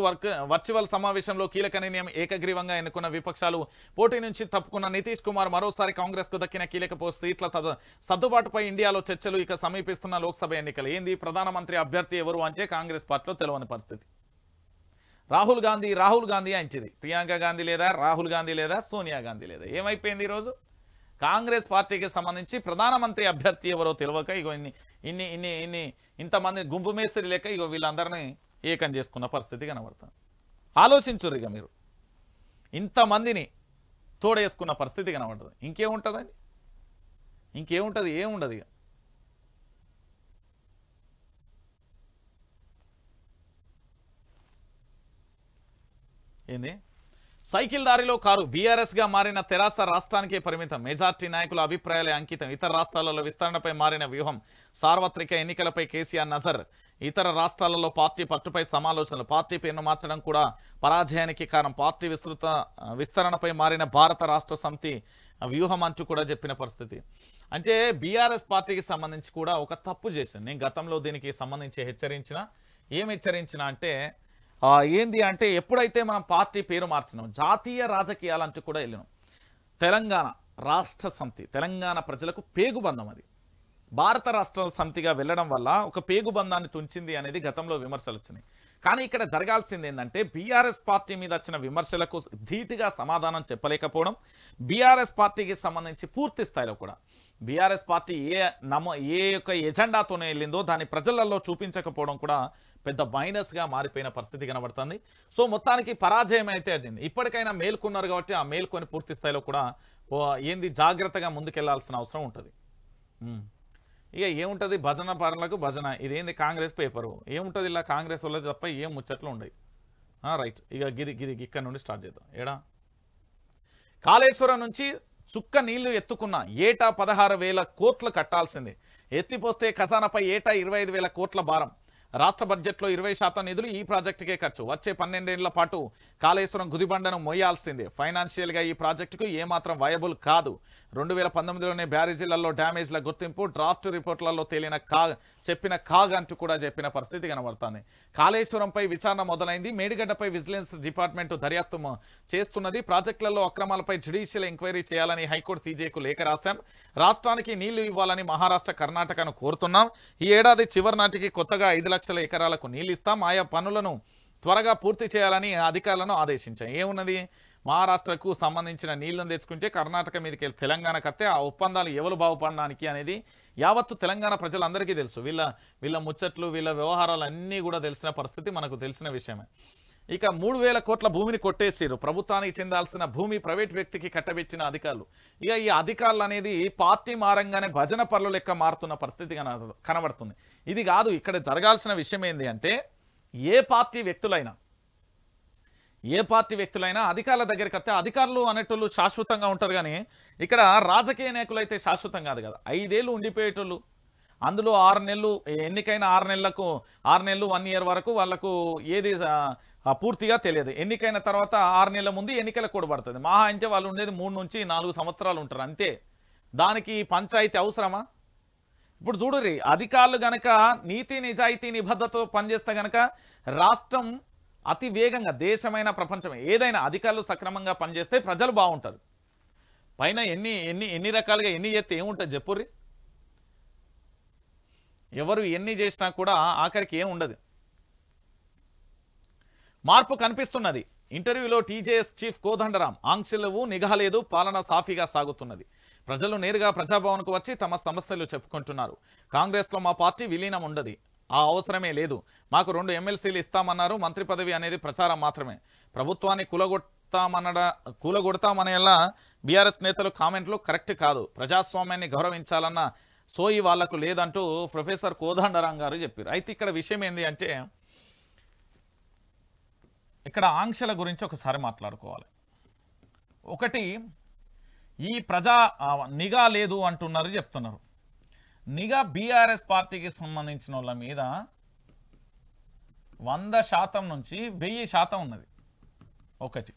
వర్చువల్ సమావేశంలో కీలక నిర్ణయం. ఏకగ్రీవంగా ఎన్నుకున్న విపక్షాలు పోటీ నుంచి తప్పుకున్న నితీష్ కుమార్ మరోసారి కాంగ్రెస్కు దక్కిన కీలక సీట్ల సర్దుబాటుపై ఇండియాలో చర్చలు. ఇక సమీపిస్తున్న లోక్సభ ఎన్నికలు. ఏంది? ప్రధానమంత్రి అభ్యర్థి ఎవరు అంటే కాంగ్రెస్ పార్టీలో తెలియని పరిస్థితి. రాహుల్ గాంధీ అంచిది. ప్రియాంక గాంధీ లేదా, రాహుల్ గాంధీ లేదా, సోనియా గాంధీ లేదా. ఏమైపోయింది ఈరోజు? కాంగ్రెస్ పార్టీకి సంబంధించి ప్రధానమంత్రి అభ్యర్థి ఎవరో తెలియక ఇగో ఇంతమంది గుంపు మేస్త్రి లేక ఇగో వీళ్ళందరినీ ఏకం చేసుకున్న పరిస్థితి కనబడుతుంది. ఆలోచించుర్రు ఇక మీరు. ఇంతమందిని తోడేసుకున్న పరిస్థితి కనబడుతుంది. ఇంకేముంటుందండి? ఇంకేముంటుంది? ఏముండదు ఇక. ఏంది? సైకిల్ దారిలో కారు. బీఆర్ఎస్గా మారిన తెరాస రాష్ట్రానికే పరిమితం. మెజార్టీ నాయకుల అభిప్రాయాలే అంకితం. ఇతర రాష్ట్రాలలో విస్తరణపై మారిన వ్యూహం. సార్వత్రిక ఎన్నికలపై కేసీఆర్ నజర్. ఇతర రాష్ట్రాలలో పార్టీ పట్టుపై సమాలోచనలు. పార్టీ పేరును మార్చడం కూడా పరాజయానికి కారణం. పార్టీ విస్తరణపై మారిన భారత రాష్ట్ర సమితి వ్యూహం అంటూ కూడా చెప్పిన పరిస్థితి. అంటే బీఆర్ఎస్ పార్టీకి సంబంధించి కూడా ఒక తప్పు చేశాను. నేను గతంలో దీనికి సంబంధించి ఏం హెచ్చరించిన అంటే ఏంది అంటే ఎప్పుడైతే మనం పార్టీ పేరు మార్చినాం జాతీయ రాజకీయాలంటూ కూడా వెళ్ళినాం. తెలంగాణ రాష్ట్ర సమితి తెలంగాణ ప్రజలకు పేగుబంధం, అది భారత రాష్ట్ర సమితిగా వెళ్ళడం వల్ల ఒక పేగుబంధాన్ని తుంచింది అనేది గతంలో విమర్శలు వచ్చినాయి. కానీ ఇక్కడ జరగాల్సింది ఏంటంటే బీఆర్ఎస్ పార్టీ మీద వచ్చిన విమర్శలకు ధీటుగా సమాధానం చెప్పలేకపోవడం, బీఆర్ఎస్ పార్టీకి సంబంధించి పూర్తి స్థాయిలో కూడా బీఆర్ఎస్ పార్టీ ఏ యొక్క ఎజెండాతోనే వెళ్ళిందో దాన్ని ప్రజలలో చూపించకపోవడం కూడా పెద్ద మైనస్గా మారిపోయిన పరిస్థితి కనబడుతుంది. సో మొత్తానికి పరాజయం అయితే అయింది. ఇప్పటికైనా మేల్కొన్నారు కాబట్టి ఆ మేల్కొని పూర్తి స్థాయిలో కూడా జాగ్రత్తగా ముందుకెళ్లాల్సిన అవసరం ఉంటుంది. ఇక ఏముంటుంది భజన పరులకు భజన, ఇదేంది కాంగ్రెస్ పేపరు ఏముంటుంది, ఇలా కాంగ్రెస్ వాళ్ళది తప్ప ఏం ముచ్చట్లు ఉండవు. రైట్, ఇక గిది ఇక్కడ నుండి స్టార్ట్ చేద్దాం. కాళేశ్వరం నుంచి చుక్క నీళ్లు ఎత్తుకున్న ఏటా 16,000 కోట్లు కట్టాల్సిందే. ఎత్తిపోస్తే ఖజానాపై ఏటా 25,000 కోట్ల భారం. రాష్ట్ర బడ్జెట్లో 20% నిధులు ఈ ప్రాజెక్టుకే ఖర్చు. వచ్చే 12 ఏళ్ల పాటు కాళేశ్వరం గుదిబండను మోయాల్సిందే. ఫైనాన్షియల్గా ఈ ప్రాజెక్టుకు ఏమాత్రం వయబుల్ కాదు. 2019లోనే బ్యారేజీలలో డ్యామేజ్ల గుర్తింపు డ్రాఫ్ట్ రిపోర్ట్లలో చెప్పిన కాగ్ అంటూ కూడా చెప్పిన పరిస్థితి కనబడుతుంది. కాళేశ్వరంపై విచారణ మొదలైంది. మేడిగడ్డపై విజిలెన్స్ డిపార్ట్మెంట్ దర్యాప్తు చేస్తున్నది. ప్రాజెక్టులలో అక్రమాలపై జ్యుడిషియల్ ఎంక్వైరీ చేయాలని హైకోర్టు సీజేకు లేఖ రాశాం. రాష్ట్రానికి నీళ్లు ఇవ్వాలని మహారాష్ట్ర కర్ణాటకను కోరుతున్నాం. ఈ ఏడాది చివరి నాటికి కొత్తగా 5 లక్షల ఎకరాలకు నీళ్లు ఇస్తాం. ఆయా పనులను త్వరగా పూర్తి చేయాలని అధికారులను ఆదేశించాం. ఏమున్నది, మహారాష్ట్రకు సంబంధించిన నీళ్లను తెచ్చుకుంటే కర్ణాటక మీదకి వెళ్ళి తెలంగాణకు వస్తే ఆ ఒప్పందాలు ఎవరు బాగుపడడానికి అనేది యావత్తు తెలంగాణ ప్రజలందరికీ తెలుసు. వీళ్ళ ముచ్చట్లు వీళ్ళ వ్యవహారాలు అన్నీ కూడా తెలిసిన పరిస్థితి మనకు తెలిసిన విషయమే. ఇక 3,000 కోట్ల భూమిని కొట్టేసారు. ప్రభుత్వానికి చెందాల్సిన భూమి ప్రైవేట్ వ్యక్తికి కట్టబెట్టిన అధికారులు. ఇక ఈ అధికారులు అనేది పార్టీ మారంగానే భజన పనులు లెక్క మారుతున్న పరిస్థితి కనబడుతుంది. ఇది కాదు, ఇక్కడ జరగాల్సిన విషయం ఏంటి అంటే ఏ పార్టీ వ్యక్తులైనా అధికారుల దగ్గరికి వస్తే అధికారులు అనేటోళ్ళు శాశ్వతంగా ఉంటారు. కానీ ఇక్కడ రాజకీయ నాయకులు అయితే శాశ్వతం కాదు కదా. 5 ఏళ్ళు ఉండిపోయేటోళ్ళు, అందులో 6 నెలలు ఎన్నికైన 6 నెలలకు 6 నెలలు 1 ఇయర్ వరకు వాళ్ళకు ఏది పూర్తిగా తెలియదు. ఎన్నికైన తర్వాత 6 నెలల ముందు ఎన్నికల కూడా పడుతుంది. మహా అంటే వాళ్ళు ఉండేది 3 నుంచి 4 సంవత్సరాలు ఉంటారు అంతే. దానికి పంచాయతీ అవసరమా? ఇప్పుడు చూడుర్రి, అధికారులు గనక నీతి నిజాయితీ నిబద్ధతతో పనిచేస్తే గనక రాష్ట్రం అతి వేగంగా దేశమైన ప్రపంచం ఏదైనా అధికారులు సక్రమంగా పనిచేస్తే ప్రజలు బాగుంటారు. పైన ఎన్ని రకాలుగా ఎన్ని చేస్తే ఏముంటుంది చెప్పుర్రి. ఎవరు ఎన్ని చేసినా కూడా ఆఖరికి ఏం ఉండదు. మార్పు కనిపిస్తున్నది. ఇంటర్వ్యూలో టీజేఎస్ చీఫ్ కోదండరాం ఆంక్షలు నిఘా లేదు, పాలన సాఫీగా సాగుతున్నది. ప్రజలు నేరుగా ప్రజాభవన్కు వచ్చి తమ సమస్యలు చెప్పుకుంటున్నారు. కాంగ్రెస్లో మా పార్టీ విలీనం ఉండదు, ఆ అవసరమే లేదు. మాకు 2 ఎమ్మెల్సీలు ఇస్తామన్నారు. మంత్రి పదవి అనేది ప్రచారం మాత్రమే. ప్రభుత్వాన్ని కూలగొడతామనేలా బీఆర్ఎస్ నేతలు కామెంట్లు కరెక్ట్ కాదు. ప్రజాస్వామ్యాన్ని గౌరవించాలన్న సోయి వాళ్లకు లేదంటూ ప్రొఫెసర్ కోదండరాం గారు చెప్పారు. అయితే ఇక్కడ విషయం ఏంది అంటే ఇక్కడ ఆంక్షల గురించి ఒకసారి మాట్లాడుకోవాలి. ఒకటి, ఈ ప్రజా నిఘా లేదు అంటున్నారు, చెప్తున్నారు. నిఘా బీఆర్ఎస్ పార్టీకి సంబంధించిన వాళ్ళ మీద 100% నుంచి 1000% ఉన్నది. ఒకటి,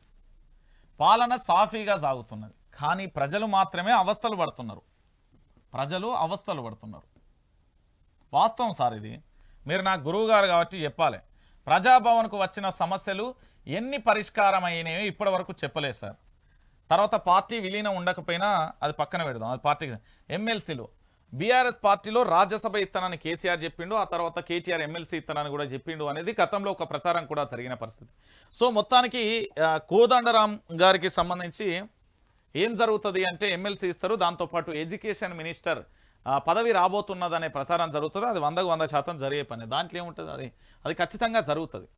పాలన సాఫీగా సాగుతున్నది. కానీ ప్రజలు మాత్రమే అవస్థలు పడుతున్నారు. వాస్తవం సార్ ఇది. మీరు నా గురువు గారు కాబట్టి చెప్పాలి. ప్రజాభవన్కు వచ్చిన సమస్యలు ఎన్ని పరిష్కారం అయినాయో ఇప్పటి వరకు చెప్పలేదు సార్. తర్వాత పార్టీ విలీనం ఉండకపోయినా అది పక్కన పెడదాం, అది పార్టీకి. ఎమ్మెల్సీలు బీఆర్ఎస్ పార్టీలో రాజ్యసభ ఇత్తనాన్ని కేసీఆర్ చెప్పిండు, ఆ తర్వాత కేటీఆర్ ఎమ్మెల్సీ ఇత్తనాన్ని కూడా చెప్పిండు అనేది గతంలో ఒక ప్రచారం కూడా జరిగిన పరిస్థితి. సో మొత్తానికి కోదండరాం గారికి సంబంధించి ఏం జరుగుతుంది అంటే ఎమ్మెల్సీ ఇస్తారు, దాంతోపాటు ఎడ్యుకేషన్ మినిస్టర్ పదవి రాబోతున్నదనే ప్రచారం జరుగుతుంది. అది 100% జరిగే పని. దాంట్లో ఏముంటుంది, అది ఖచ్చితంగా జరుగుతుంది.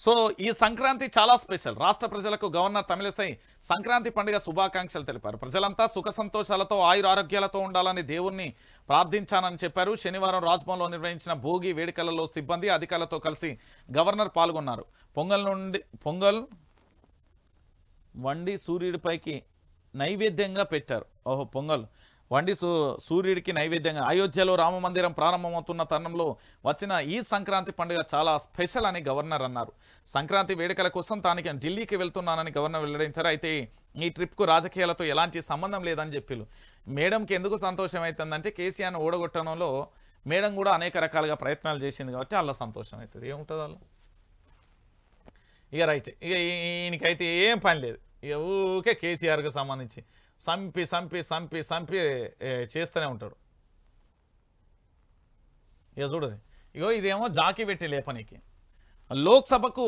సో ఈ సంక్రాంతి చాలా స్పెషల్. రాష్ట్ర ప్రజలకు గవర్నర్ తమిళిసై సంక్రాంతి పండుగ శుభాకాంక్షలు తెలిపారు. ప్రజలంతా సుఖ సంతోషాలతో ఆయురారోగ్యాలతో ఉండాలని దేవుణ్ణి ప్రార్థించానని చెప్పారు. శనివారం రాజ్భవన్లో నిర్వహించిన భోగి వేడుకలలో సిబ్బంది అధికారులతో కలిసి గవర్నర్ పాల్గొన్నారు. పొంగల్ వండి సూర్యుడిపైకి నైవేద్యంగా పెట్టారు. పొంగల్ వండి సూర్యుడికి నైవేద్యంగా. అయోధ్యలో రామ మందిరం ప్రారంభమవుతున్న తరుణంలో వచ్చిన ఈ సంక్రాంతి పండుగ చాలా స్పెషల్ అని గవర్నర్ అన్నారు. సంక్రాంతి వేడుకల కోసం తానికి ఢిల్లీకి వెళ్తున్నానని గవర్నర్ వెల్లడించారు. అయితే ఈ ట్రిప్కు రాజకీయాలతో ఎలాంటి సంబంధం లేదని చెప్పిళ్ళు. మేడంకి ఎందుకు సంతోషం అవుతుందంటే కేసీఆర్ను ఓడగొట్టడంలో మేడం కూడా అనేక రకాలుగా ప్రయత్నాలు చేసింది కాబట్టి అలా సంతోషం అవుతుంది. ఏముంటుంది వాళ్ళు ఇక రైట్. ఇక ఈయనకైతే ఏం పని లేదు. ఇక ఊకే కేసీఆర్కి సంబంధించి సంపి సంపి సంపి సంపి చేస్తూనే ఉంటాడు. ఇక చూడరు. ఇగో ఇదేమో జాకీ పెట్టి లేపనికి. లోక్సభకు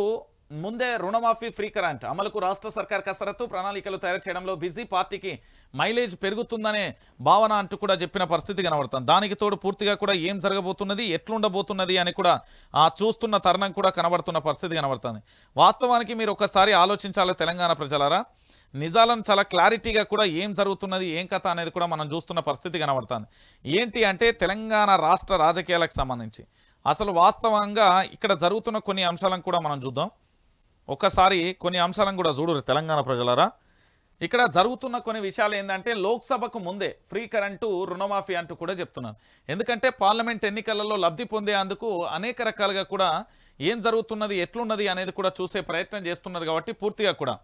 ముందే రుణమాఫీ ఫ్రీ కరెంట్ అమలుకు రాష్ట్ర సర్కార్ కసరత్తు, ప్రణాళికలు తయారు చేయడంలో బిజీ, పార్టీకి మైలేజ్ పెరుగుతుందనే భావన అంటూ కూడా చెప్పిన పరిస్థితి కనబడుతుంది. దానికి తోడు పూర్తిగా కూడా ఏం జరగబోతున్నది, ఎట్లుండబోతున్నది అని కూడా చూస్తున్న తరుణం కూడా కనబడుతున్న పరిస్థితి కనబడుతుంది. వాస్తవానికి మీరు ఒక్కసారి ఆలోచించాలి తెలంగాణ ప్రజలారా. నిజాలను చాలా క్లారిటీగా కూడా ఏం జరుగుతున్నది, ఏం కథ అనేది కూడా మనం చూస్తున్న పరిస్థితి కనబడుతుంది. ఏంటి అంటే తెలంగాణ రాష్ట్ర రాజకీయాలకు సంబంధించి అసలు వాస్తవంగా ఇక్కడ జరుగుతున్న కొన్ని అంశాలను కూడా మనం చూద్దాం. ఒక్కసారి కొన్ని అంశాలను కూడా చూడరు తెలంగాణ ప్రజలారా. ఇక్కడ జరుగుతున్న కొన్ని విషయాలు ఏంటంటే లోక్సభకు ముందే ఫ్రీ కరెంటు, రుణమాఫీ అంటూ కూడా చెప్తున్నారు. ఎందుకంటే పార్లమెంట్ ఎన్నికలలో లబ్ధి పొందేందుకు అనేక రకాలుగా కూడా ఏం జరుగుతున్నది, ఎట్లున్నది అనేది కూడా చూసే ప్రయత్నం చేస్తున్నారు. కాబట్టి పూర్తిగా కూడా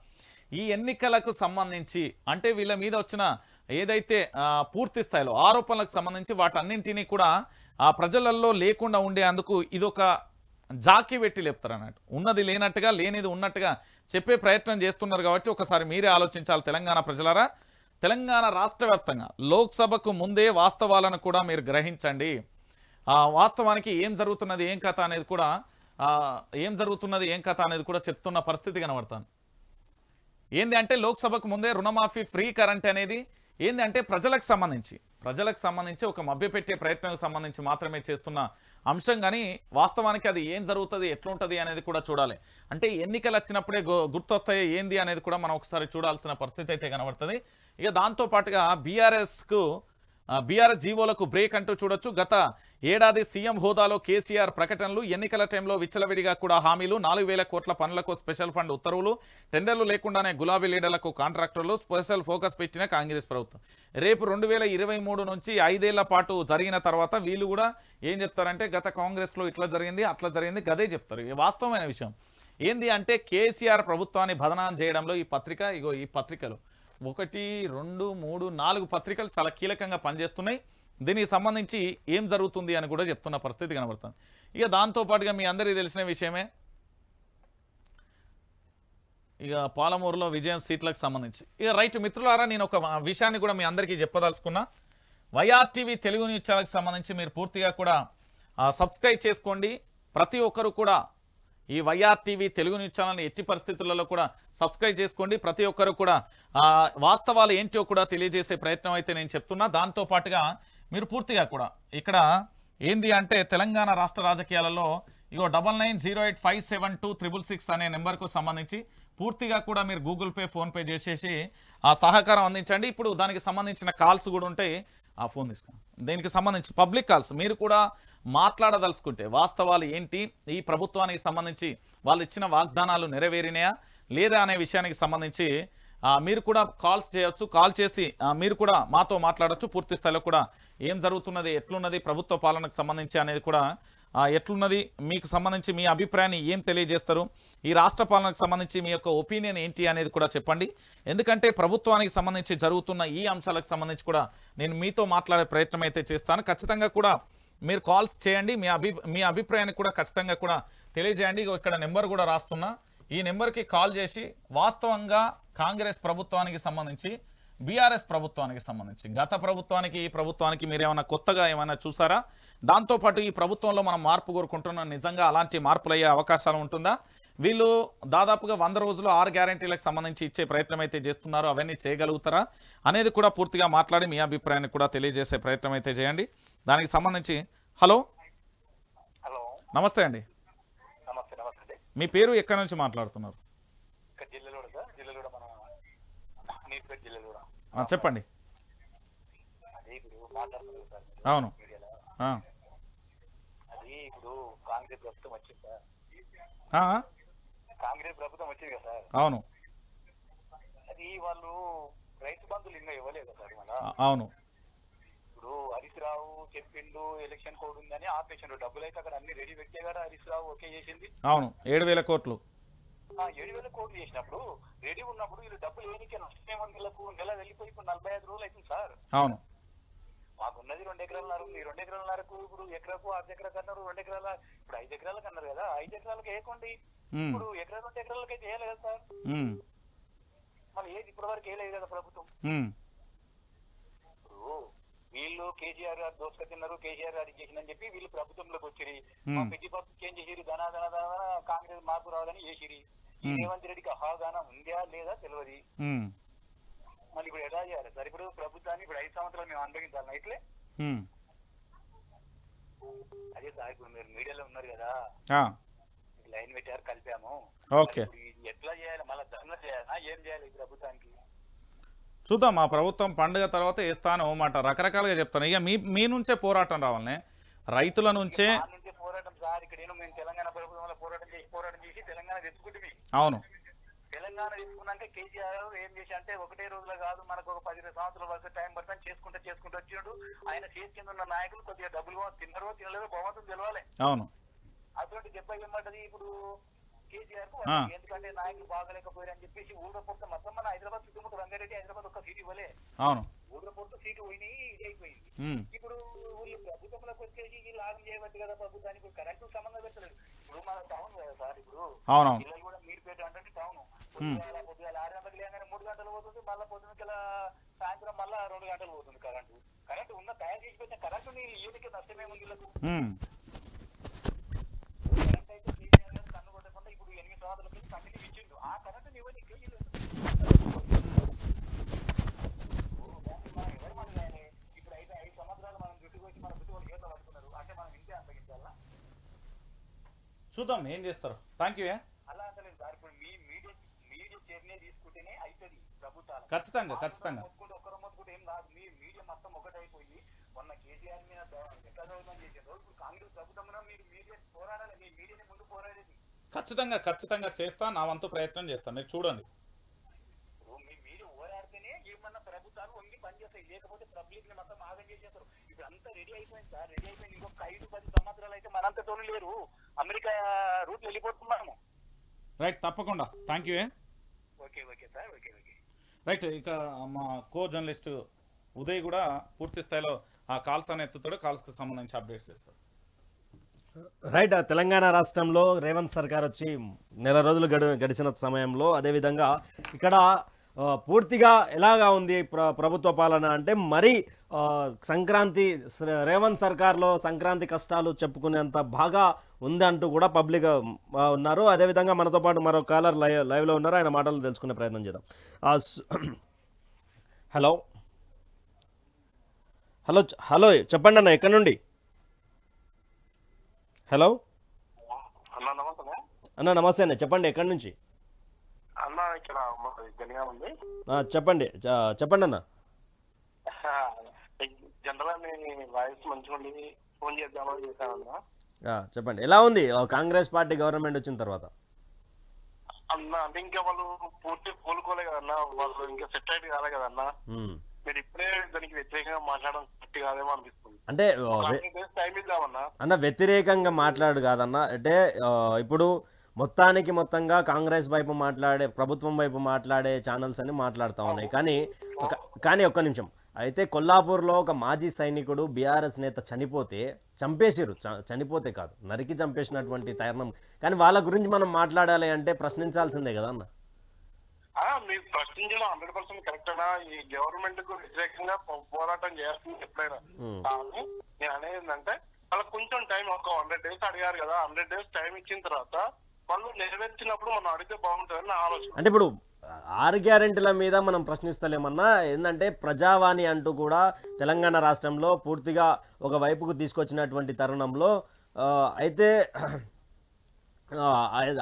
ఈ ఎన్నికలకు సంబంధించి అంటే వీళ్ళ మీద వచ్చిన ఏదైతే పూర్తి స్థాయిలో ఆరోపణలకు సంబంధించి వాటన్నింటినీ కూడా ప్రజలలో లేకుండా ఉండేందుకు ఇదొక జాకీ పెట్టి లేపుతారు అన్నట్టు. ఉన్నది లేనట్టుగా, లేనిది ఉన్నట్టుగా చెప్పే ప్రయత్నం చేస్తున్నారు. కాబట్టి ఒకసారి మీరే ఆలోచించాలి తెలంగాణ ప్రజలారా. తెలంగాణ రాష్ట్ర వ్యాప్తంగా లోక్సభకు ముందే వాస్తవాలను కూడా మీరు గ్రహించండి. వాస్తవానికి ఏం జరుగుతున్నది, ఏం కథ అనేది కూడా చెప్తున్న పరిస్థితి కనబడుతుంది. ఏంది అంటే లోక్సభకు ముందే రుణమాఫీ ఫ్రీ కరెంట్ అనేది ఏంది అంటే ప్రజలకు సంబంధించి ఒక మభ్యపెట్టే ప్రయత్నం సంబంధించి మాత్రమే చేస్తున్న అంశం. కానీ వాస్తవానికి అది ఏం జరుగుతుంది, ఎట్లుంటుంది అనేది కూడా చూడాలి. అంటే ఎన్నికలు వచ్చినప్పుడే గుర్తొస్తాయి ఏంది అనేది కూడా మనం ఒకసారి చూడాల్సిన పరిస్థితి అయితే కనబడుతుంది. ఇక దాంతోపాటుగా బీఆర్ఎస్ జీవోలకు బ్రేక్ అంటూ చూడొచ్చు. గత ఏడాది సీఎం హోదాలో కేసీఆర్ ప్రకటనలు, ఎన్నికల టైంలో విచ్చలవిడిగా కూడా హామీలు, 4,000 కోట్ల పనులకు స్పెషల్ ఫండ్ ఉత్తర్వులు, టెండర్లు లేకుండానే గులాబీ లీడర్లకు కాంట్రాక్టర్లు, స్పెషల్ ఫోకస్ పెట్టిన కాంగ్రెస్ ప్రభుత్వం. రేపు 2023 నుంచి 5 ఏళ్ల పాటు జరిగిన తర్వాత వీళ్ళు కూడా ఏం చెప్తారంటే గత కాంగ్రెస్లో ఇట్లా జరిగింది, అట్లా జరిగింది, గదే చెప్తారు. వాస్తవమైన విషయం ఏంది అంటే కేసీఆర్ ప్రభుత్వాన్ని బదనాం చేయడంలో ఈ పత్రికలు 1, 2, 3, 4 పత్రికలు చాలా కీలకంగా పనిచేస్తున్నాయి. దీనికి సంబంధించి ఏం జరుగుతుంది అని కూడా చెప్తున్న పరిస్థితి కనబడుతుంది. ఇక దాంతోపాటుగా మీ అందరికీ తెలిసిన విషయమే ఇక పాలమూరులో విజయం సీట్లకు సంబంధించి. ఇక రైట్ మిత్రులారా, నేను ఒక విషయాన్ని కూడా మీ అందరికీ చెప్పదలుచుకున్నా. వైఆర్టీవీ తెలుగు న్యూస్ ఛానల్కి సంబంధించి మీరు పూర్తిగా కూడా సబ్స్క్రైబ్ చేసుకోండి. ప్రతి ఒక్కరు కూడా ఈ వైఆర్టీవీ తెలుగు న్యూస్ ఛానల్ని ఎట్టి పరిస్థితులలో కూడా సబ్స్క్రైబ్ చేసుకోండి. ప్రతి ఒక్కరు కూడా వాస్తవాలు ఏంటో కూడా తెలియజేసే ప్రయత్నం అయితే నేను చెప్తున్నా. దాంతోపాటుగా మీరు పూర్తిగా కూడా ఇక్కడ ఏంది అంటే తెలంగాణ రాష్ట్ర రాజకీయాలలో 9908572666 అనే నెంబర్కు సంబంధించి పూర్తిగా కూడా మీరు గూగుల్ పే, ఫోన్పే చేసేసి సహకారం అందించండి. ఇప్పుడు దానికి సంబంధించిన కాల్స్ కూడా ఉంటాయి. ఆ ఫోన్ తీసుకుని దీనికి సంబంధించి పబ్లిక్ కాల్స్ మీరు కూడా మాట్లాడదలుచుకుంటే వాస్తవాలు ఏంటి, ఈ ప్రభుత్వానికి సంబంధించి వాళ్ళు ఇచ్చిన వాగ్దానాలు నెరవేరినాయా లేదా అనే విషయానికి సంబంధించి మీరు కూడా కాల్స్ చేయొచ్చు. కాల్ చేసి మీరు కూడా మాతో మాట్లాడచ్చు. పూర్తి స్థాయిలో కూడా ఏం జరుగుతున్నది, ఎట్లున్నది ప్రభుత్వ పాలనకు సంబంధించి అనేది కూడా ఎట్లున్నది, మీకు సంబంధించి మీ అభిప్రాయాన్ని ఏం తెలియజేస్తారు, ఈ రాష్ట్ర పాలనకు సంబంధించి మీ యొక్క ఒపీనియన్ ఏంటి అనేది కూడా చెప్పండి. ఎందుకంటే ప్రభుత్వానికి సంబంధించి జరుగుతున్న ఈ అంశాలకు సంబంధించి కూడా నేను మీతో మాట్లాడే ప్రయత్నం అయితే చేస్తాను. ఖచ్చితంగా కూడా మీరు కాల్స్ చేయండి. మీ అభిప్రాయాన్ని కూడా ఖచ్చితంగా కూడా తెలియజేయండి. ఇక్కడ నెంబర్ కూడా రాస్తున్నా. ఈ నెంబర్కి కాల్ చేసి వాస్తవంగా కాంగ్రెస్ ప్రభుత్వానికి సంబంధించి, బీఆర్ఎస్ ప్రభుత్వానికి సంబంధించి, గత ప్రభుత్వానికి ఈ ప్రభుత్వానికి మీరు ఏమైనా కొత్తగా ఏమైనా చూసారా, దాంతోపాటు ఈ ప్రభుత్వంలో మనం మార్పు కోరుకుంటున్నాం, నిజంగా అలాంటి మార్పులు అయ్యే అవకాశాలు ఉంటుందా, వీళ్ళు దాదాపుగా 100 రోజులు 6 గ్యారెంటీలకు సంబంధించి ఇచ్చే ప్రయత్నం అయితే చేస్తున్నారు, అవన్నీ చేయగలుగుతారా అనేది కూడా పూర్తిగా మాట్లాడి మీ అభిప్రాయాన్ని కూడా తెలియజేసే ప్రయత్నం అయితే చేయండి. దానికి సంబంధించి హలో నమస్తే అండి, మీ పేరు ఎక్కడి నుంచి మాట్లాడుతున్నారు? చెప్పండి. అవును, కాంగ్రెస్ ప్రభుత్వం వచ్చింది కదా సార్. అవును, అది వాళ్ళు రైతు బంధువులు ఇంకా ఇవ్వలేదు సార్. మన అవును, ఇప్పుడు హరీష్ రావు చెప్పిండు ఎలక్షన్ కోడ్ ఉందని ఆపేసిండు. డబ్బులు అయితే అక్కడ అన్ని రెడీ పెట్టే కదా హరీష్ రావు ఓకే చేసింది. అవును, 7,000 కోట్లు. 7,000 కోట్లు చేసినప్పుడు రెడీ ఉన్నప్పుడు వీళ్ళు డబ్బులు ఏనికి నష్టమేమని వీళ్ళకు నెల వెళ్ళిపోయి ఇప్పుడు 45 రోజులు అవుతుంది సార్. అవును. మాకున్నది 2 ఎకరాలన్నారు. ఈ 2 ఎకరాలన్నరకు ఇప్పుడు ఎకరకు 6 ఎకరాలకు అన్నారు. 2 ఎకరాల ఇప్పుడు 5 ఎకరాలకు అన్నారు కదా. 5 ఎకరాలకు వేయకండి. ఇప్పుడు ఎకరా 2 ఎకరాలకి అయితే వేయాలి కదా సార్. మళ్ళీ ఏది ఇప్పటి వరకు వేయలేదు కదా ప్రభుత్వం. ఇప్పుడు వీళ్ళు కేసీఆర్ గారు దోసుక తిన్నారు, కేసీఆర్ గారు చేసిందని చెప్పి వీళ్ళు ప్రభుత్వంలోకి వచ్చి మా పెద్ద ప్రభుత్వం ఏం చేసిరి, ధన కాంగ్రెస్ మార్పు రావాలని చేసిరి. ఈ రేవంత్ రెడ్డికి అహాగానం ఉందా లేదా తెలియదు. మళ్ళీ ఇప్పుడు ఎలా చేయాలి సార్? ఇప్పుడు ప్రభుత్వాన్ని ఇప్పుడు 5 సంవత్సరాలు మేము అనుభవించాలి ఇట్లే. అదే సార్ ఇప్పుడు మీరు మీడియాలో ఉన్నారు కదా, లైన్ పెట్టారు, కలిపాము. ఎట్లా చేయాలి? మళ్ళీ ధర్నా చేయాలా? ఏం చేయాలి ఈ ప్రభుత్వానికి? చూద్దాం. మా ప్రభుత్వం పండుగ తర్వాత వేస్తాను మాట రకరకాలుగా చెప్తాను. ఇక మీ నుంచే పోరాటం రావాలనే, రైతుల నుంచే పోరాటం సార్. ఇక్కడ మేము తెలంగాణ ప్రభుత్వంలో పోరాటం చేసి తెలంగాణ తెచ్చుకుంటే, అవును, తెలంగాణ తీసుకున్నాక కేసీఆర్ ఏం చేసి అంటే ఒకటే రోజులో కాదు, మనకు ఒక 10 సంవత్సరాల వరకు టైం పడుతుంది. చేసుకుంటూ వచ్చినాడు. ఆయన చేసి కింద ఉన్న నాయకులు కొద్దిగా డబ్బులు తిన్నారో తినలేదో భగవంతుడు తెలవాలి. అవును, అటువంటి దెబ్బ ఏమంటది ఇప్పుడు కేసీఆర్ కు. ఎందుకంటే నాయకులు బాగలేకపోయారు అని చెప్పేసి ఊళ్ళపొట్టు మొత్తం మన హైదరాబాద్ చుట్టుముట్టు రంగారెడ్డి హైదరాబాద్ ఒక్క సీటు ఇవ్వలే. అవును, ఊళ్ళపొట్టు సీటు పోయినాయి, ఇది అయిపోయింది. ఇప్పుడు వీళ్ళు ప్రభుత్వంలోకి వచ్చేసి వీళ్ళు ఆగం చేయవచ్చు కదా ప్రభుత్వానికి. కరెంటు సంబంధం పెట్టలేదు. ఇప్పుడు మన టౌన్ కదా సార్. ఇప్పుడు పిల్లలు కూడా మీరుపేట అంటే టౌన్. పొద్దుగాల 6 గంటలకు లేగానే 3 గంటలు పోతుంది. మళ్ళీ పొద్దున సాయంత్రం మళ్ళా 2 గంటలు పోతుంది కరెంటు ఉన్న తయారు చేసి పెట్టిన కరెంటు ఈయనకి నష్టమేముంది వీళ్ళకు. కరెంట్ అయితే కేసీఆర్ గారు కన్ను కొట్టకుండా ఇప్పుడు 8 సంవత్సరాల కింద కంటిన్యూ ఇచ్చిండు. ఆ కరెంటు ఇవ్వని ఇప్పుడు అయితే 5 సంవత్సరాలు మనం చుట్టుకు వచ్చి మన చుట్టూ వాళ్ళు గీత పడుతున్నారు అంటే మనం ఇంతే అంతగించాలా? చూద్దాం ఏం చేస్తారు. Thank you. అలా అంటలేదు సార్. ఇప్పుడు మీడియా చర్య తీసుకుంటేనే అవుతుంది ప్రభుత్వాలు. ఖచ్చితంగా ఒక్కరు మొత్తుకుంటే ఏం కాదు. మీడియా మొత్తం ఒకటైపోయి మొన్న కేసీఆర్ మీద ఎట్లా చదువుతాం చేసారు. ఇప్పుడు కాంగ్రెస్ ప్రభుత్వంలో మీరు మీడియా పోరాడాలి. మీ మీడియాని ముందు పోరాడేది. ఖచ్చితంగా చేస్తా. నా వంతు ప్రయత్నం చేస్తాను. మీరు చూడండి, మీ మీడియా పోరాడితేనే ఏమన్నా ప్రభుత్వాలు వంగి పనిచేస్తాయి. లేకపోతే పబ్లిక్ ని మొత్తం ఆగం చేసేస్తారు. ఇప్పుడు అంతా రెడీ అయిపోయింది సార్. రెడీ అయిపోయింది. ఇంకొక 5-10 సంవత్సరాలు అయితే మనంత తోలు లేరు. అమెరికా రూట్ వెళ్ళిపోతున్నాము. రైట్, తప్పకుండా. Thank you. Okay sir. Okay right. ఇక మా కో జర్నలిస్ట్ ఉదయ్ కూడా పూర్తి స్థాయిలో ఆ కాల్స్ అని ఎత్తుతాడు. కాల్స్కి సంబంధించి అప్డేట్స్ ఇస్తాడు. రైట్. తెలంగాణ రాష్ట్రంలో రేవంత్ సర్కార్ వచ్చి నెల రోజులు గడిచిన సమయంలో అదేవిధంగా ఇక్కడ పూర్తిగా ఎలాగా ఉంది ప్రభుత్వ పాలన అంటే మరీ సంక్రాంతి రేవంత్ సర్కార్లో సంక్రాంతి కష్టాలు చెప్పుకునేంత బాగా ఉందంటూ కూడా పబ్లిక్ ఉన్నారు. అదేవిధంగా మనతో పాటు మరో కాలర్ లైవ్లో ఉన్నారు. ఆయన మాటలు తెలుసుకునే ప్రయత్నం చేద్దాం. హలో చెప్పండి అన్న, ఎక్కడి నుండి? హలో అన్న, నమస్తే అన్న, చెప్పండి ఎక్కడి నుంచి? చెప్పండి అన్న. చెప్పండి, ఎలా ఉంది కాంగ్రెస్ పార్టీ గవర్నమెంట్ వచ్చిన తర్వాత? అన్న అంటే ఇంకా వాళ్ళు పూర్తి కోలుకోలే కదన్నా. వాళ్ళు ఇంకా సెట్ అయితే కాలే కదన్నా. మీరు ఇప్పుడే దానికి వ్యతిరేకంగా మాట్లాడడం కరెక్ట్ కాదేమో అనిపిస్తుంది. అంటే టైం ఇద్దామన్నా. అన్న వ్యతిరేకంగా మాట్లాడు కాదన్నా. అంటే ఇప్పుడు మొత్తంగా కాంగ్రెస్ వైపు మాట్లాడే, ప్రభుత్వం వైపు మాట్లాడే ఛానల్స్ అని మాట్లాడుతూ ఉన్నాయి. కానీ ఒక్క నిమిషం. అయితే కొల్లాపూర్లో ఒక మాజీ సైనికుడు బీఆర్ఎస్ నేత చనిపోతే కాదు, నరికి చంపేసినటువంటి తరుణం. కానీ వాళ్ళ గురించి మనం మాట్లాడాలి అంటే ప్రశ్నించాల్సిందే కదా అన్న. మీరు ప్రశ్నించడం 100% కరెక్టేనా? ఈ గవర్నమెంట్ కు వ్యతిరేకంగా పోరాటం చేస్తుంది ఎప్పుడైనా. కానీ నేను అనేది ఏంటంటే వాళ్ళకి కొంచెం టైం, ఒక 100 days అడిగారు కదా. 100 days టైం ఇచ్చిన తర్వాత వాళ్ళు నెరవేర్చినప్పుడు మనం అడిగితే బాగుంటుందని నా ఆలోచన. అంటే ఇప్పుడు 6 గ్యారెంటీల మీద మనం ప్రశ్నిస్తలేమన్నా. ఏంటంటే ప్రజావాణి అంటూ కూడా తెలంగాణ రాష్ట్రంలో పూర్తిగా ఒక వైపుకు తీసుకొచ్చినటువంటి తరుణంలో అయితే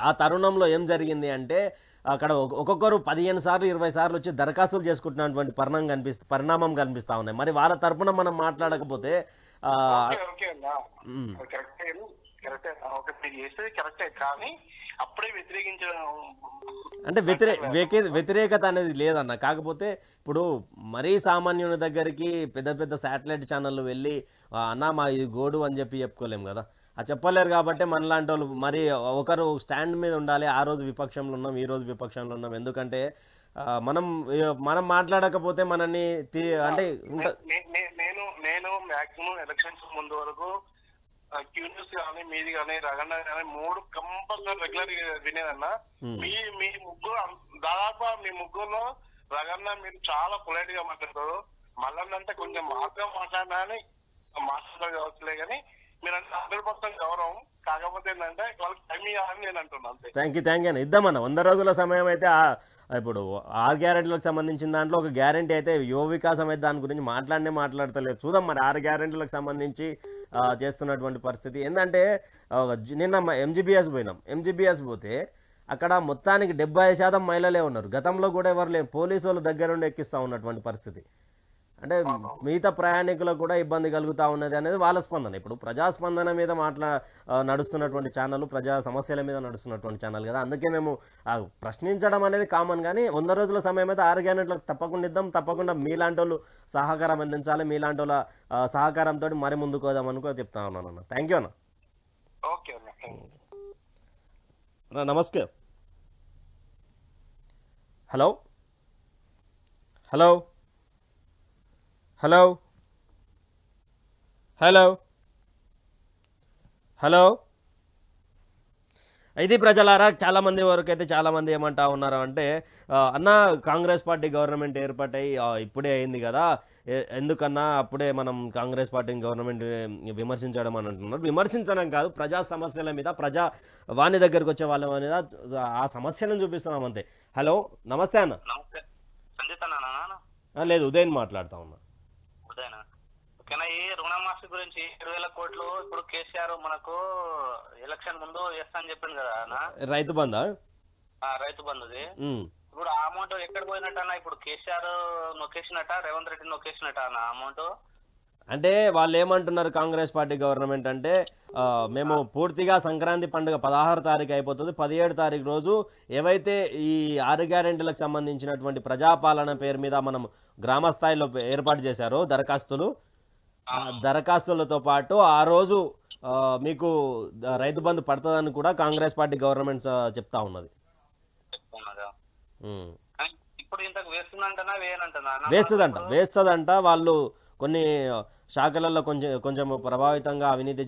ఆ తరుణంలో ఏం జరిగింది అంటే అక్కడ ఒక్కొక్కరు 15 సార్లు 20 సార్లు వచ్చి దరఖాస్తులు చేసుకుంటున్నటువంటి పరిణామం కనిపిస్తా ఉన్నాయి. మరి వాళ్ళ తరపున మనం మాట్లాడకపోతే అంటే వ్యతిరేకత అనేది లేదన్న. కాకపోతే ఇప్పుడు మరీ సామాన్యుని దగ్గరికి పెద్ద శాటిలైట్ ఛానళ్ళు వెళ్ళి అన్న మా ఇది గోడు అని చెప్పి చెప్పుకోలేము కదా. చెప్పలేరు కాబట్టి మనలాంటి వాళ్ళు మరి ఒకరు స్టాండ్ మీద ఉండాలి. ఆ రోజు విపక్షంలో ఉన్నాం, ఈ రోజు విపక్షంలో ఉన్నాం. ఎందుకంటే మనం మనం మాట్లాడకపోతే మనల్ని అంటే నేను మాక్సిమం ఎలక్షన్స్ ముందు వరకు క్యూన్యూస్ కానీ మీది కానీ రగన్న కానీ 3 కంపల్సరీ రెగ్యులర్ వినేదన్నా. మీ ముగ్గురు దాదాపు మీ ముగ్గురులో రగన్న మీరు చాలా పొలైట్ గా మాట్లాడతారు. మళ్ళంటే కొంచెం మార్పుగా మాట్లాడినా అని మాట్లాడడం కావచ్చులే కానీ మీరంటే 100% గౌరవం. కాకపోతే ఏంటంటే వాళ్ళకి టైం ఇవ్వాలని నేను అంటున్నాను అంతే. థ్యాంక్ యూ అని ఇద్దామన్న. 100 రోజుల సమయం అయితే ఇప్పుడు 6 గ్యారెంటీలకు సంబంధించిన దాంట్లో ఒక గ్యారెంటీ అయితే యువ వికాసం అయితే దాని గురించి మాట్లాడతలేదు. చూద్దాం మరి 6 గ్యారెంటీలకు సంబంధించి చేస్తున్నటువంటి పరిస్థితి ఏంటంటే నిన్న ఎంజీబీఎస్ పోయినాం. ఎంజీబీఎస్ పోతే అక్కడ మొత్తానికి 70% మహిళలే ఉన్నారు. గతంలో కూడా ఎవరు లేరు. పోలీసు వాళ్ళు దగ్గరుండి ఎక్కిస్తూ ఉన్నటువంటి పరిస్థితి. అంటే మిగతా ప్రయాణికులకు కూడా ఇబ్బంది కలుగుతూ ఉన్నది అనేది వాళ్ళ స్పందన. ఇప్పుడు ప్రజాస్పందన మీద నడుస్తున్నటువంటి ఛానల్, ప్రజా సమస్యల మీద నడుస్తున్నటువంటి ఛానల్ కదా. అందుకే మేము ప్రశ్నించడం అనేది కామన్. కానీ 100 రోజుల సమయం అయితే 6 గ్యారెంటీలకు తప్పకుండా ఇద్దాం. తప్పకుండా మీలాంటి వాళ్ళు సహకారం అందించాలి. మీలాంటి వాళ్ళ సహకారంతో మరి ముందుకు పోదామని కూడా చెప్తా ఉన్నాను అన్న. థ్యాంక్ యూ అన్న. ఓకే అన్న, నమస్తే. Hello hello hello hello hello ఇది ప్రజలారా చాలామంది వరకు అయితే చాలామంది ఏమంటా ఉన్నారు అంటే అన్న కాంగ్రెస్ పార్టీ గవర్నమెంట్ ఏర్పాటై ఇప్పుడే అయింది కదా, ఎందుకన్నా అప్పుడే మనం కాంగ్రెస్ పార్టీని గవర్నమెంట్ విమర్శించడం అని అంటున్నారు. విమర్శించడం కాదు, ప్రజా సమస్యల మీద ప్రజా వాణి దగ్గరకు వచ్చే వాళ్ళ మీద ఆ సమస్యలను చూపిస్తున్నాం అంతే. హలో నమస్తే అన్న. లేదు ఉదయన్ మాట్లాడుతా ఉన్నా. ఈ రుణమాఫీ గురించి 20,000 కోట్లు ఇప్పుడు కేసీఆర్ మనకు ఎలక్షన్ ముందు చేస్తా అని చెప్పింది కదా అన్న. రైతు బంధు ఇప్పుడు ఆ అమౌంట్ ఎక్కడ పోయినట్టు అన్న? ఇప్పుడు కేసీఆర్ నొక్కేసినట్ట, రేవంత్ రెడ్డి నొక్కేసినట్ట అన్న అమౌంట్? అంటే వాళ్ళు ఏమంటున్నారు కాంగ్రెస్ పార్టీ గవర్నమెంట్ అంటే మేము పూర్తిగా సంక్రాంతి పండుగ 16 తారీఖు అయిపోతుంది, 17 తారీఖు రోజు ఏవైతే ఈ 6 గ్యారెంటీలకు సంబంధించినటువంటి ప్రజాపాలన పేరు మీద మనం గ్రామ స్థాయిలో ఏర్పాటు చేశారో దరఖాస్తులతో పాటు ఆ రోజు మీకు రైతు బంధు పడుతుందని కూడా కాంగ్రెస్ పార్టీ గవర్నమెంట్ చెప్తా ఉన్నది. వేస్తుందంట. వాళ్ళు కొన్ని శాఖలలో కొంచెం ప్రభావితంగా అవినీతి